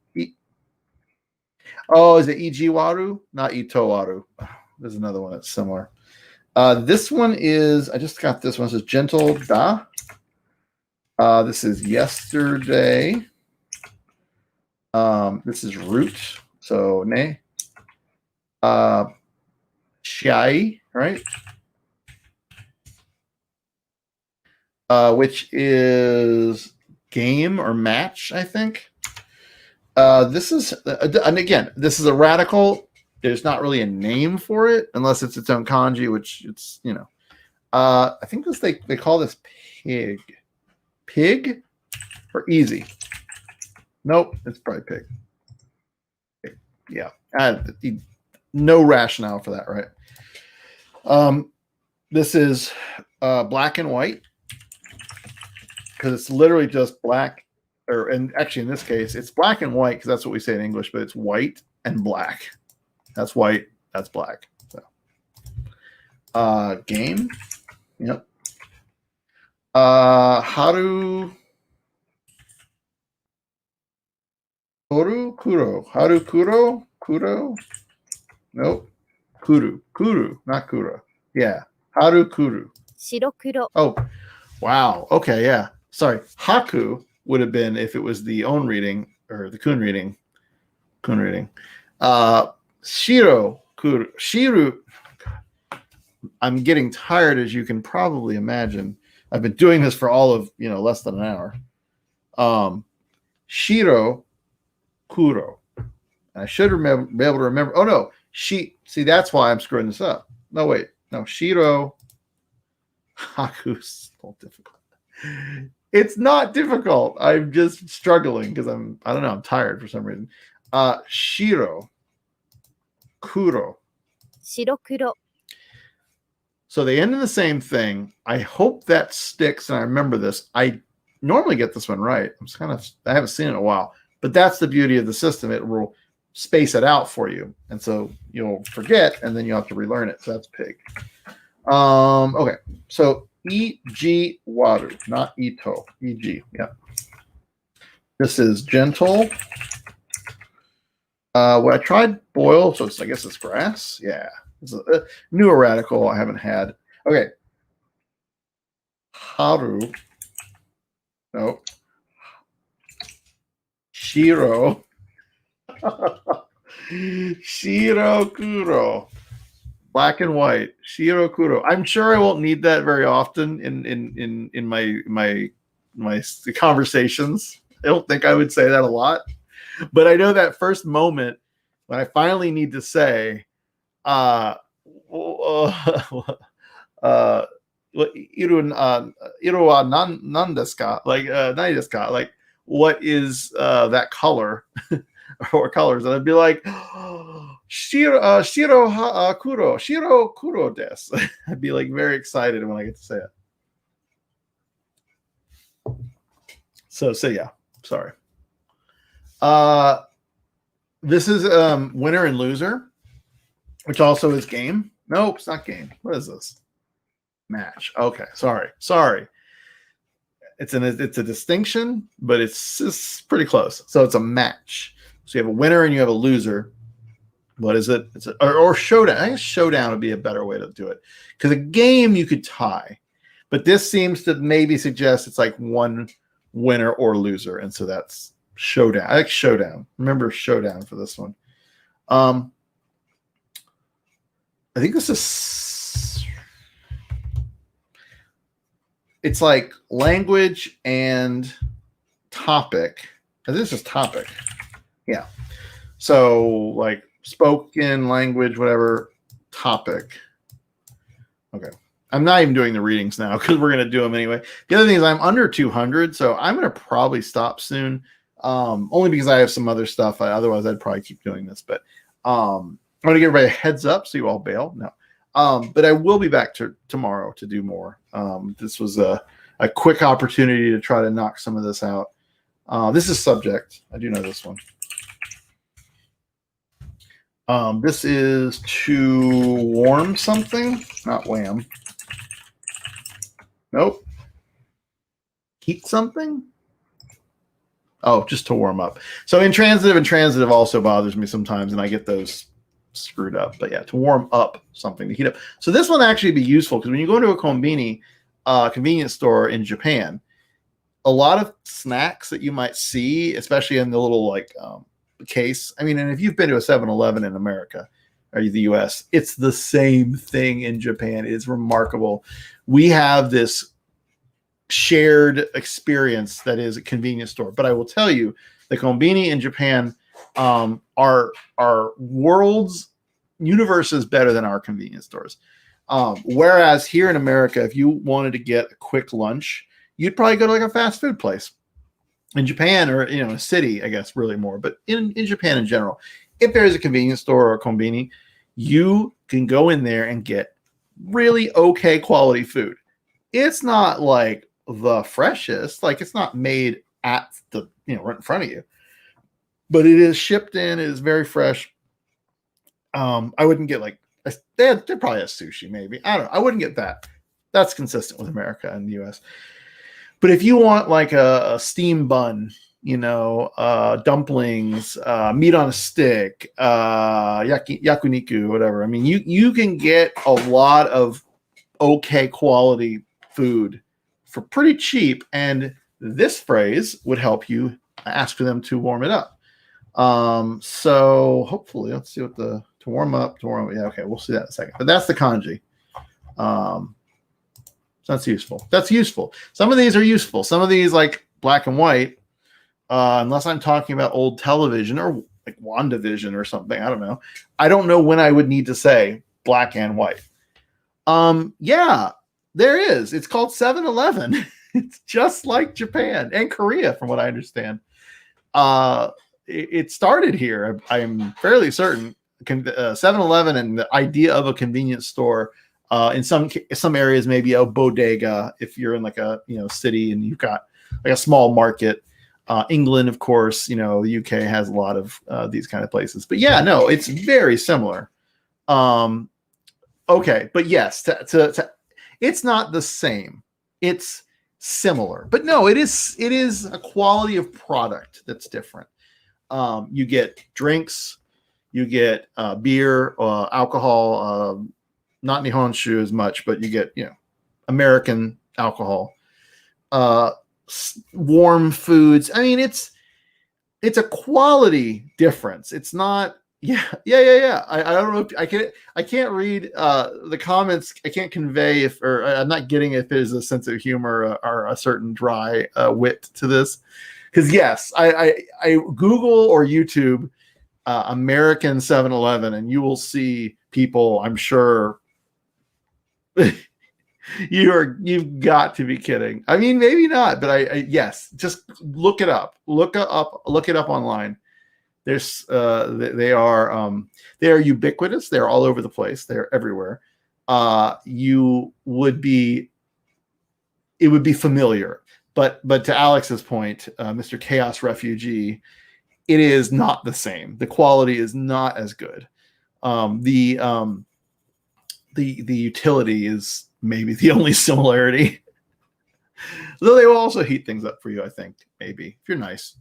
Oh, is it Iji waru? Not Ito waru. There's another one that's similar. This one is, I just got this one. It says gentle da. This is yesterday. This is root. So ne. Shai, right? Which is game or match, I think. This is, and again, this is a radical. There's not really a name for it unless it's its own kanji, which it's, you know. I think this they call this pig. Pig or easy? Nope, it's probably pig. Yeah, no rationale for that, right? This is black and white because it's literally just black, and actually in this case it's black and white because that's what we say in English, but it's white and black. That's white, that's black. So, game, yep. Haru kuro. Haru kuro? Kuro? Nope. Kuru, not kura. Yeah. Haru kuru. 白黒 Oh, wow. Okay, yeah. Sorry. Haku would have been if it was the own reading or the kun reading. Kun reading. Shiro kuru. Shiru. I'm getting tired, as you can probably imagine. I've been doing this for all of, less than an hour. Shiro kuro. And I should be able to remember. Oh, no. See, that's why I'm screwing this up. No, wait. No, Shiro Haku's a little difficult. It's not difficult. I'm just struggling because I don't know, I'm tired for some reason. Shiro Kuro. 白黒 So they end in the same thing. I hope that sticks and I remember this. I normally get this one right. I haven't seen it in a while. But that's the beauty of the system. It will space it out for you. And so you'll forget and then you'll have to relearn it. So that's pig. Okay. So E-G water, not Ito. E-G. Yeah. This is gentle. What I tried boil, so I guess it's grass. Yeah. It's a newer radical I haven't had. Okay. Haru. No. Shiro. Shiro kuro. Black and white. Shiro kuro. I'm sure I won't need that very often in my conversations. I don't think I would say that a lot. But I know that first moment when I finally need to say iru wa nan desu ka? Like nani desu ka? Like what is that color or colors? And I'd be like shiro kuro desu. I'd be like very excited when I get to say it. So yeah, sorry. This is winner and loser, which also is game. Nope, it's not game. What is this? Match. Okay, sorry. It's a distinction, but it's pretty close. So it's a match. So you have a winner and you have a loser. What is it? It's or showdown. I guess showdown would be a better way to do it. Because a game you could tie, but this seems to maybe suggest it's like one winner or loser, and so that's showdown. I like showdown. Remember showdown for this one. I think this is. It's like language and topic. This is topic. Yeah. So like spoken language, whatever topic. Okay. I'm not even doing the readings now because we're going to do them anyway. The other thing is I'm under 200, so I'm going to probably stop soon. Only because I have some other stuff. Otherwise, I'd probably keep doing this. But I want to give everybody a heads up so you all bail. No. But I will be back tomorrow to do more. This was a quick opportunity to try to knock some of this out. This is subject. I do know this one. This is to warm something, not wham. Nope. Heat something? Oh, just to warm up. So intransitive and transitive also bothers me sometimes, and I get those screwed up. But yeah, to warm up something, to heat up. So this one actually be useful because when you go into a konbini convenience store in Japan, a lot of snacks that you might see, especially in the little like case. I mean, and if you've been to a 7-Eleven in America or the US, it's the same thing in Japan. It's remarkable. We have this shared experience that is a convenience store. But I will tell you, the konbini in Japan are worlds, universes better than our convenience stores. Whereas here in America, if you wanted to get a quick lunch, you'd probably go to like a fast food place. In Japan, or a city, I guess, really more, but in Japan in general, if there is a convenience store or a konbini, you can go in there and get really okay quality food. It's not like the freshest, like it's not made at the right in front of you, but it is shipped in. It is very fresh. I wouldn't get like they probably have sushi, maybe. I don't know. I wouldn't get that. That's consistent with America and the US. But if you want like a steam bun, dumplings, meat on a stick, yakuniku, whatever. I mean, you can get a lot of okay quality food for pretty cheap. And this phrase would help you ask for them to warm it up. So hopefully, let's see what to warm up. Yeah, okay, we'll see that in a second. But that's the kanji. So that's useful. That's useful. Some of these are useful. Some of these, like black and white, unless I'm talking about old television or like WandaVision or something. I don't know. I don't know when I would need to say black and white. Yeah, there is. It's called 7-Eleven. It's just like Japan and Korea, from what I understand. It started here. I'm fairly certain. 7-Eleven and the idea of a convenience store. In some areas, maybe a bodega if you're in like a city and you've got like a small market. England, of course, the UK has a lot of these kind of places. But yeah, no, it's very similar. Okay, but yes, it's not the same. It's similar, but no, it is a quality of product that's different. You get drinks, you get beer, alcohol. Not Nihonshu as much, but you get, American alcohol, warm foods. I mean, it's a quality difference. It's not, yeah. I don't know if I can't read the comments. I can't convey I'm not getting if there's a sense of humor or a certain dry wit to this. Because yes, I Google or YouTube American 7-Eleven and you will see people, I'm sure, you've got to be kidding. I mean, maybe not, but yes, just look it up. Look it up online. There's they are ubiquitous. They're all over the place. They're everywhere. It would be familiar. But to Alex's point, Mr. Chaos Refugee, it is not the same. The quality is not as good. The utility is maybe the only similarity. Though they will also heat things up for you, I think, maybe, if you're nice.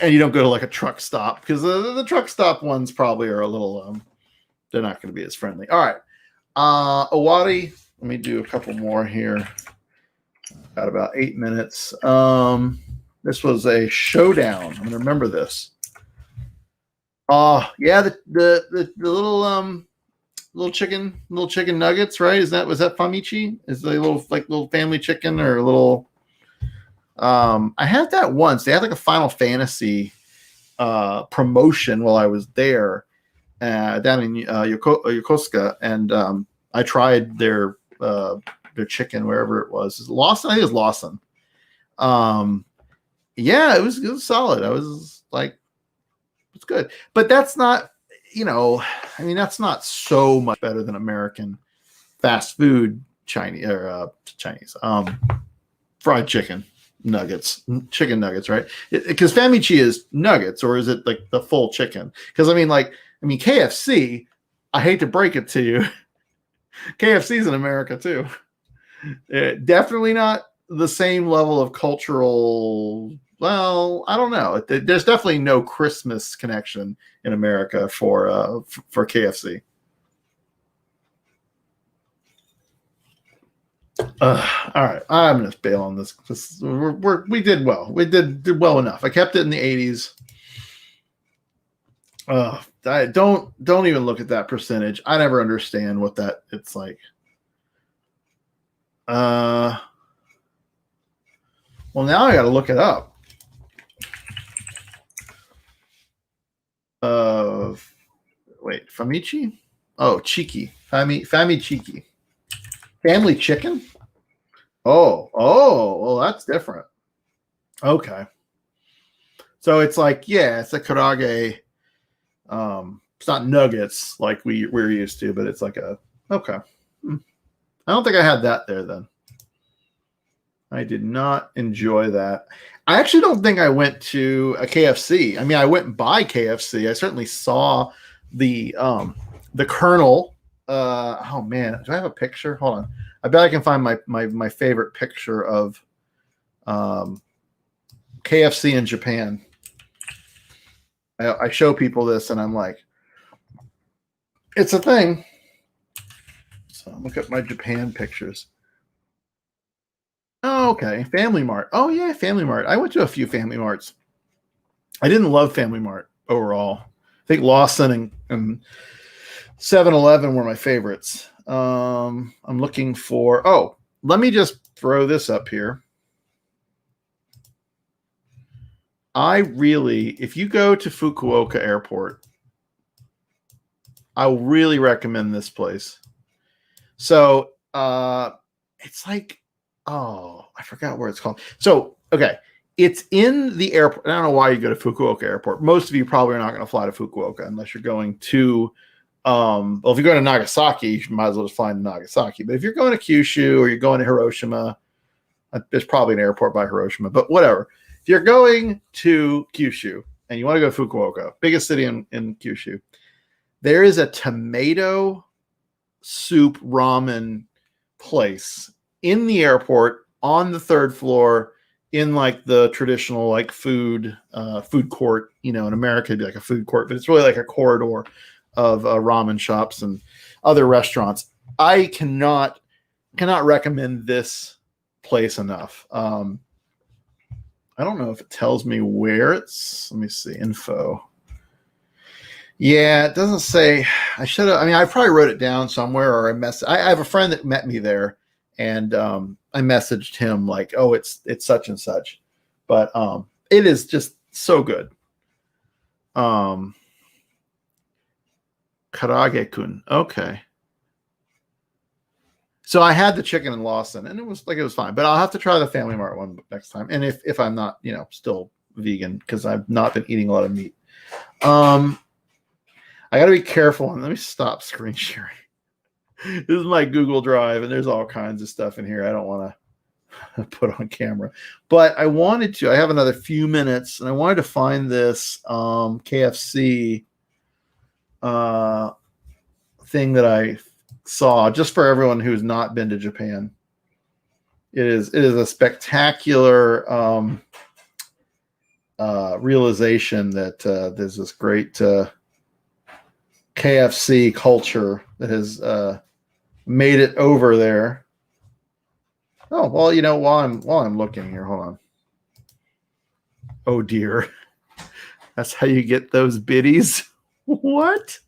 And you don't go to like a truck stop, because the truck stop ones probably are a little, they're not going to be as friendly. All right. Owari, let me do a couple more here. Got about 8 minutes. This was a showdown. I'm going to remember this. Yeah, the little chicken nuggets, right? Was that famichi? Is the little family chicken or a little? I had that once. They had like a Final Fantasy promotion while I was there down in Yokosuka, and I tried their chicken wherever it was. Is it Lawson? I think it was Lawson. Yeah, it was solid. I was like, it's good, but that's not. That's not so much better than American fast food Chinese fried chicken nuggets, right? Because famichi is nuggets, or is it like the full chicken? Because KFC, I hate to break it to you, KFC's in America too. Definitely not the same level of cultural well, I don't know. There's definitely no Christmas connection in America for KFC. All right, I'm gonna bail on this because we did well. We did well enough. I kept it in the 80s. I don't even look at that percentage. I never understand what that it's like. Well, now I got to look it up. Wait, Famichi? Oh, Chiki. Fami Chiki. Family chicken? Oh, well, that's different. Okay. So it's like, yeah, it's a karage. It's not nuggets like we're used to, but it's like a okay. I don't think I had that there then. I did not enjoy that. I actually don't think I went to a KFC. I mean, I went by KFC. I certainly saw the Colonel. Oh man, do I have a picture? Hold on. I bet I can find my favorite picture of KFC in Japan. I show people this and I'm like, it's a thing. So look at my Japan pictures. Oh, okay. Family Mart. Oh, yeah, Family Mart. I went to a few Family Marts. I didn't love Family Mart overall. I think Lawson and 7-Eleven were my favorites. I'm looking for... Oh, let me just throw this up here. If you go to Fukuoka Airport, I really recommend this place. So it's like, oh, I forgot where it's called. So, okay, it's in the airport. I don't know why you go to Fukuoka Airport. Most of you probably are not going to fly to Fukuoka unless you're going to, well, if you're going to Nagasaki, you might as well just fly to Nagasaki. But if you're going to Kyushu or you're going to Hiroshima, there's probably an airport by Hiroshima, but whatever. If you're going to Kyushu and you want to go to Fukuoka, biggest city in Kyushu, there is a tomato soup ramen place in the airport on the third floor in like the traditional like food court. In America it'd be like a food court, but it's really like a corridor of ramen shops and other restaurants. I cannot recommend this place enough. I don't know if it tells me where it's. Let me see. Info. Yeah, it doesn't say. I should have. I mean, I probably wrote it down somewhere, or I have a friend that met me there, and I messaged him like, "Oh, it's such and such," but it is just so good. Karage-kun. Okay. So I had the chicken in Lawson, and it was fine. But I'll have to try the Family Mart one next time. And if I'm not, still vegan, because I've not been eating a lot of meat. I got to be careful. And let me stop screen sharing. This is my Google Drive, and there's all kinds of stuff in here I don't want to put on camera. But I wanted to. I have another few minutes, and I wanted to find this KFC thing that I saw just for everyone who's not been to Japan. It is a spectacular realization that there's this great KFC culture that has made it over there. Oh, well, while I'm looking here, hold on. Oh dear. That's how you get those biddies. What?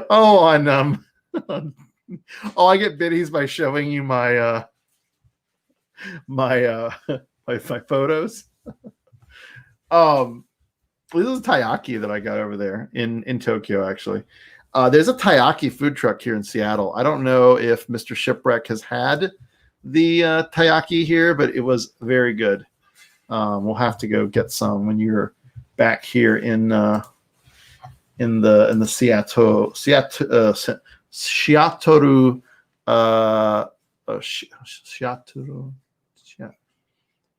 Oh, on oh, I get biddies by showing you my my photos. This is taiyaki that I got over there in Tokyo, actually. There's a taiyaki food truck here in Seattle. I don't know if Mr. Shipwreck has had the taiyaki here, but it was very good. We'll have to go get some when you're back here in the Shiatoru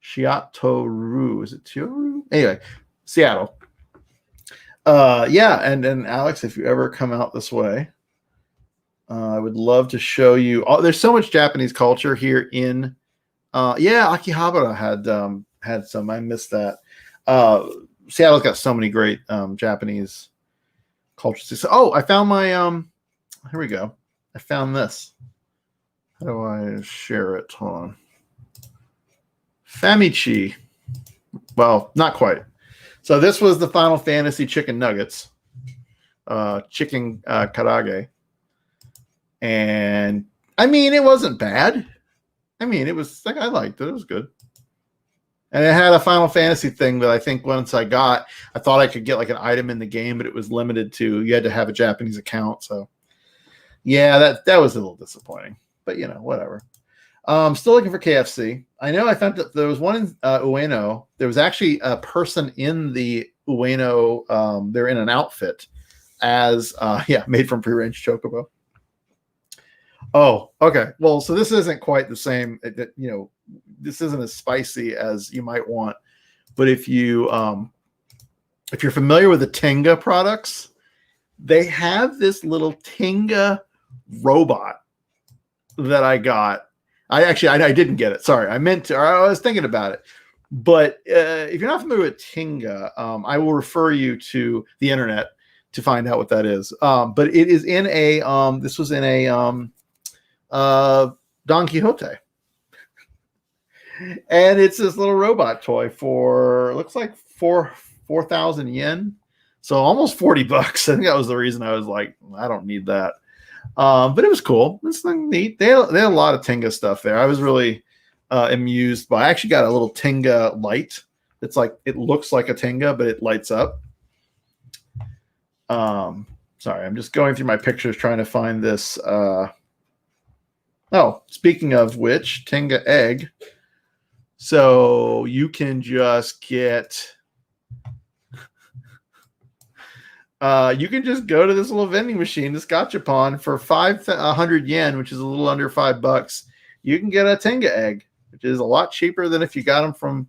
Shiatoru, is it Toru? Anyway, Seattle. Yeah, and Alex, if you ever come out this way, I would love to show you. There's so much Japanese culture here in. Yeah, Akihabara had had some. I missed that. Seattle's got so many great Japanese cultures. So, oh, I found my here we go. I found this. How do I share it? Hold on. Famichi. Well, not quite. So this was the Final Fantasy chicken nuggets, chicken karage. And I mean, it wasn't bad. I mean, it was like, I liked it. It was good. And it had a Final Fantasy thing that I think once I thought I could get like an item in the game, but it was limited to, you had to have a Japanese account. So yeah, that was a little disappointing, but you know, whatever. Still looking for KFC. I know I found that there was one in Ueno. There was actually a person in the Ueno. They're in an outfit as made from free-range chocobo. Oh, okay. Well, so this isn't quite the same. This isn't as spicy as you might want. But if you're familiar with the Tenga products, they have this little Tenga robot that I got. I didn't get it. Sorry, I meant to. Or I was thinking about it. But if you're not familiar with Tenga, I will refer you to the internet to find out what that is. But it is in a. This was in a Don Quixote, and it's this little robot toy for looks like 4,000 yen, so almost $40. I think that was the reason I was like, I don't need that. But it was cool. It's neat. They had a lot of Tenga stuff there. I was really amused by. I actually got a little Tenga light. It's like, it looks like a Tenga, but it lights up. Sorry, I'm just going through my pictures trying to find this. Oh, speaking of which, Tenga egg. So you can just get. You can just go to this little vending machine, this gachapon, for 500 yen, which is a little under $5. You can get a Tenga egg, which is a lot cheaper than if you got them from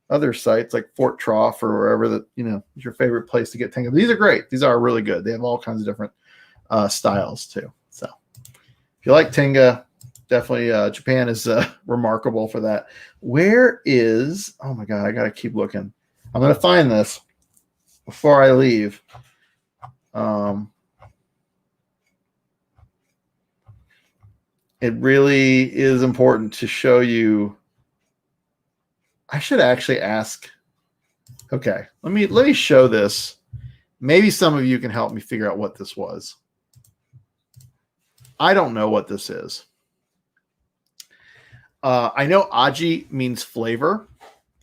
other sites like Fort Trough or wherever that is your favorite place to get Tenga. These are great. These are really good. They have all kinds of different styles too. So if you like Tenga, definitely Japan is remarkable for that. Where is? Oh my God, I gotta keep looking. I'm gonna find this before I leave. It really is important to show you. I should actually ask. Okay, let me show this. Maybe some of you can help me figure out what this was. I don't know what this is. I know aji means flavor.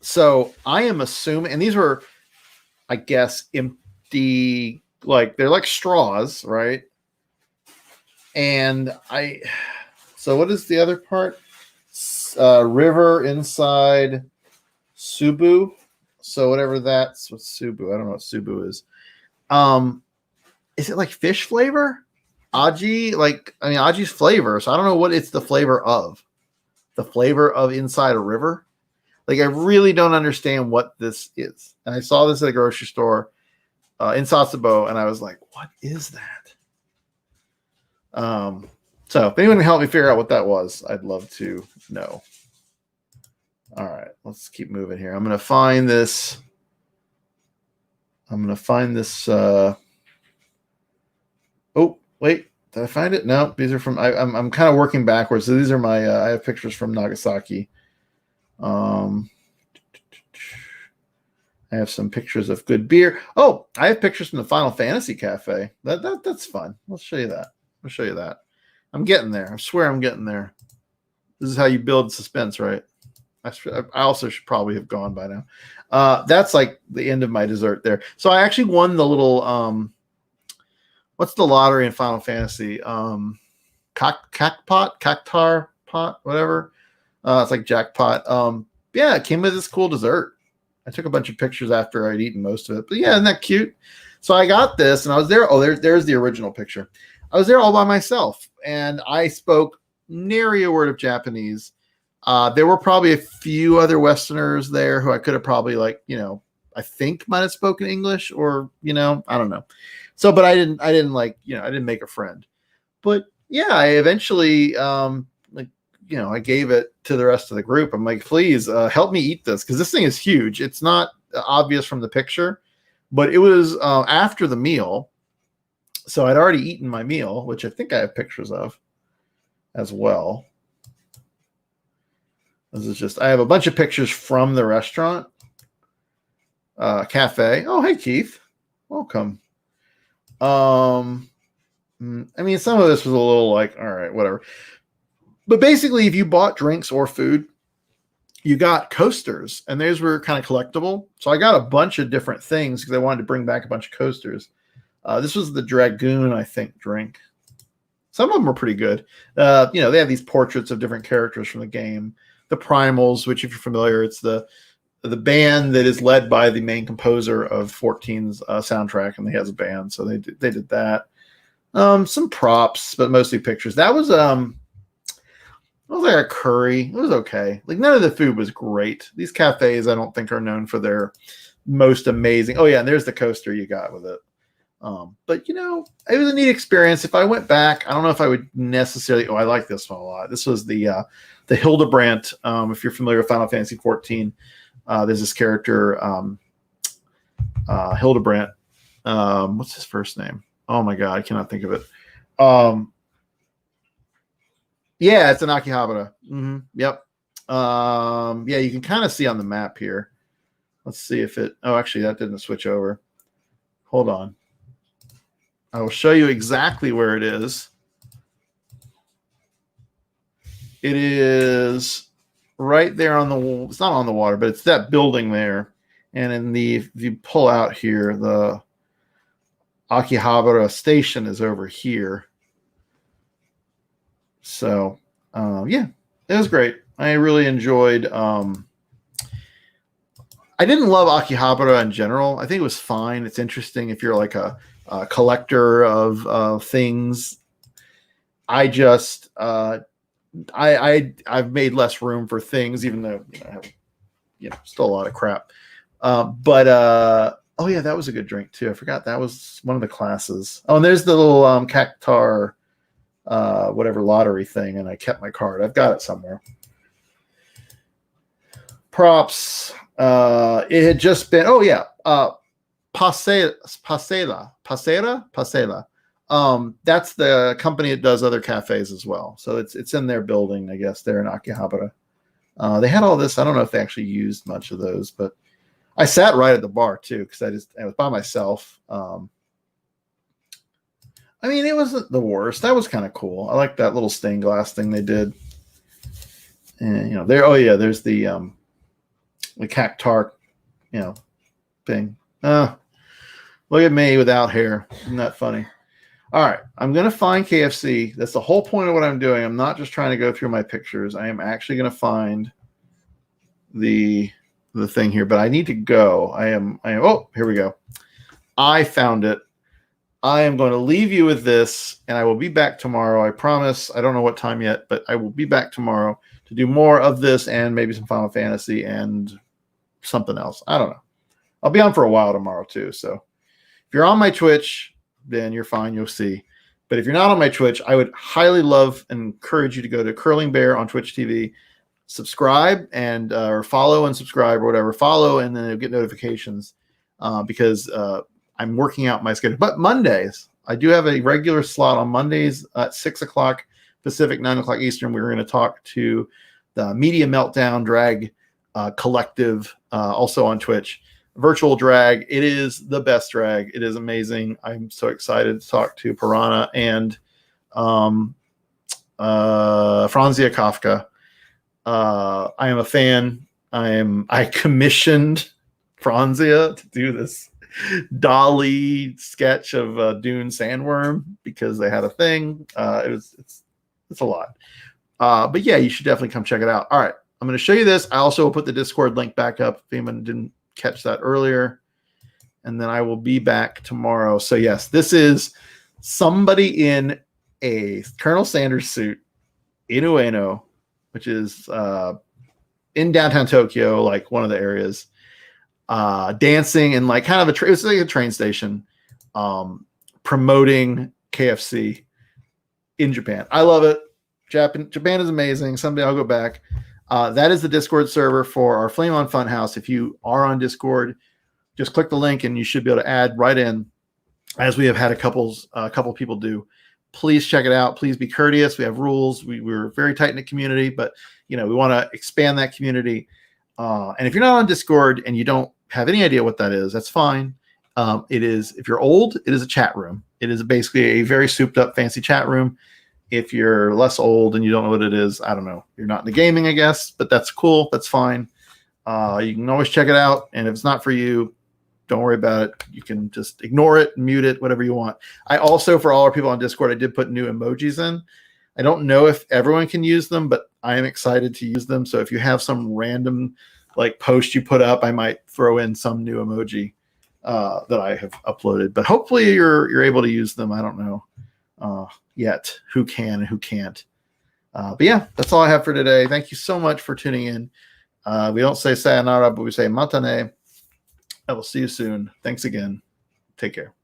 So I am assuming, and these were, I guess, empty, like they're like straws, right? And so what is the other part? River inside Subu. So whatever that's what Subu. I don't know what Subu is. Is it like fish flavor? Aji, aji's flavor. So I don't know what it's the flavor of. The flavor of inside a river. Like, I really don't understand what this is. And I saw this at a grocery store in Sasebo, and I was like, what is that? So if anyone can help me figure out what that was, I'd love to know. All right, let's keep moving here. I'm going to find this. Oh, wait. Did I find it? No, these are from. I'm kind of working backwards. So these are my. I have pictures from Nagasaki. I have some pictures of good beer. Oh, I have pictures from the Final Fantasy Cafe. That's fun. Let's show you that. I'll show you that. I'm getting there. I swear I'm getting there. This is how you build suspense, right? I also should probably have gone by now. That's like the end of my dessert there. So I actually won the little. What's the lottery in Final Fantasy? Cactar pot, whatever. It's like jackpot. Yeah, it came with this cool dessert. I took a bunch of pictures after I'd eaten most of it. But yeah, isn't that cute? So I got this, and I was there. Oh, there's the original picture. I was there all by myself, and I spoke nary a word of Japanese. There were probably a few other Westerners there who I could have probably I think might have spoken English, or I don't know. So, but I didn't make a friend. But yeah, I eventually I gave it to the rest of the group. I'm like, please help me eat this because this thing is huge. It's not obvious from the picture, but it was after the meal. So I'd already eaten my meal, which I think I have pictures of as well. This is just, I have a bunch of pictures from the restaurant, cafe. Oh, hey, Keith. Welcome. I mean, some of this was a little like, all right, whatever. But basically, if you bought drinks or food, you got coasters, and those were kind of collectible. So I got a bunch of different things because I wanted to bring back a bunch of coasters. This was the Dragoon, I think, drink. Some of them were pretty good. They have these portraits of different characters from the game. The Primals, which, if you're familiar, it's the band that is led by the main composer of 14's soundtrack, and he has a band, so they did that. Some props, but mostly pictures. That was like a curry. It was okay. Like, none of the food was great. These cafes, I don't think, are known for their most amazing. Oh yeah, and there's the coaster you got with it. But it was a neat experience. If I went back, I don't know if I would necessarily. Oh, I like this one a lot. This was the Hildebrandt. If you're familiar with Final Fantasy 14, there's this character, Hildebrandt. What's his first name? Oh my god, I cannot think of it. Yeah, it's an Akihabara. Mm-hmm. Yep. Yeah, you can kind of see on the map here. Let's see if it. Oh, actually, that didn't switch over. Hold on. I will show you exactly where it is. It is right there on the wall. It's not on the water, but it's that building there. And if you pull out here, the Akihabara station is over here. So, yeah, it was great. I really enjoyed. I didn't love Akihabara in general. I think it was fine. It's interesting if you're like a collector of things. I just I've made less room for things, even though I have still a lot of crap. But oh yeah, that was a good drink too. I forgot that was one of the classes. Oh, and there's the little Cactar whatever lottery thing, and I kept my card. I've got it somewhere. Props. It had just been. Oh yeah. Pasela. That's the company that does other cafes as well. So it's in their building, I guess. They're in Akihabara. They had all this. I don't know if they actually used much of those, but I sat right at the bar too because I was by myself. I mean, it wasn't the worst. That was kind of cool. I like that little stained glass thing they did. And there. Oh yeah, there's the Cactar, thing. Look at me without hair. Isn't that funny? All right, I'm going to find KFC. That's the whole point of what I'm doing. I'm not just trying to go through my pictures. I am actually going to find the thing here, but I need to go. I am. Oh, here we go. I found it. I am going to leave you with this, and I will be back tomorrow. I promise. I don't know what time yet, but I will be back tomorrow to do more of this and maybe some Final Fantasy and something else. I don't know. I'll be on for a while tomorrow too. So if you're on my Twitch, then you're fine. You'll see. But if you're not on my Twitch, I would highly love and encourage you to go to Curling Bear on Twitch TV, subscribe and or follow and subscribe or whatever. Follow and then you'll get notifications because I'm working out my schedule. But Mondays, I do have a regular slot on Mondays at 6 o'clock Pacific, 9 o'clock Eastern. We're going to talk to the Media Meltdown Drag Collective, also on Twitch. Virtual drag. It is the best drag. It is amazing. I'm so excited to talk to Piranha and Franzia Kafka. I am a fan. I commissioned Franzia to do this Dolly sketch of Dune Sandworm because they had a thing. It's a lot. But yeah, you should definitely come check it out. All right. I'm going to show you this. I also will put the Discord link back up if anyone didn't catch that earlier. And then I will be back tomorrow. So yes, this is somebody in a Colonel Sanders suit in Ueno, which is in downtown Tokyo, like one of the areas, dancing and like kind of it's like a train station, promoting KFC in Japan. I love it. Japan is amazing. Someday I'll go back. That is the Discord server for our Flame on Funhouse. If you are on Discord, just click the link and you should be able to add right in, as we have had a couple people do. Please check it out. Please be courteous. We have rules. We're a very tight-knit community, but we want to expand that community. And if you're not on Discord and you don't have any idea what that is, that's fine. It is, if you're old, it is a chat room. It is basically a very souped up, fancy chat room. If you're less old and you don't know what it is, I don't know. You're not into gaming, I guess, but that's cool. That's fine. You can always check it out. And if it's not for you, don't worry about it. You can just ignore it, mute it, whatever you want. I also, for all our people on Discord, I did put new emojis in. I don't know if everyone can use them, but I am excited to use them. So if you have some random post you put up, I might throw in some new emoji that I have uploaded. But hopefully you're able to use them. I don't know yet who can and who can't. But yeah, that's all I have for today. Thank you so much for tuning in. We don't say sayonara, but we say matane. I will see you soon. Thanks again. Take care.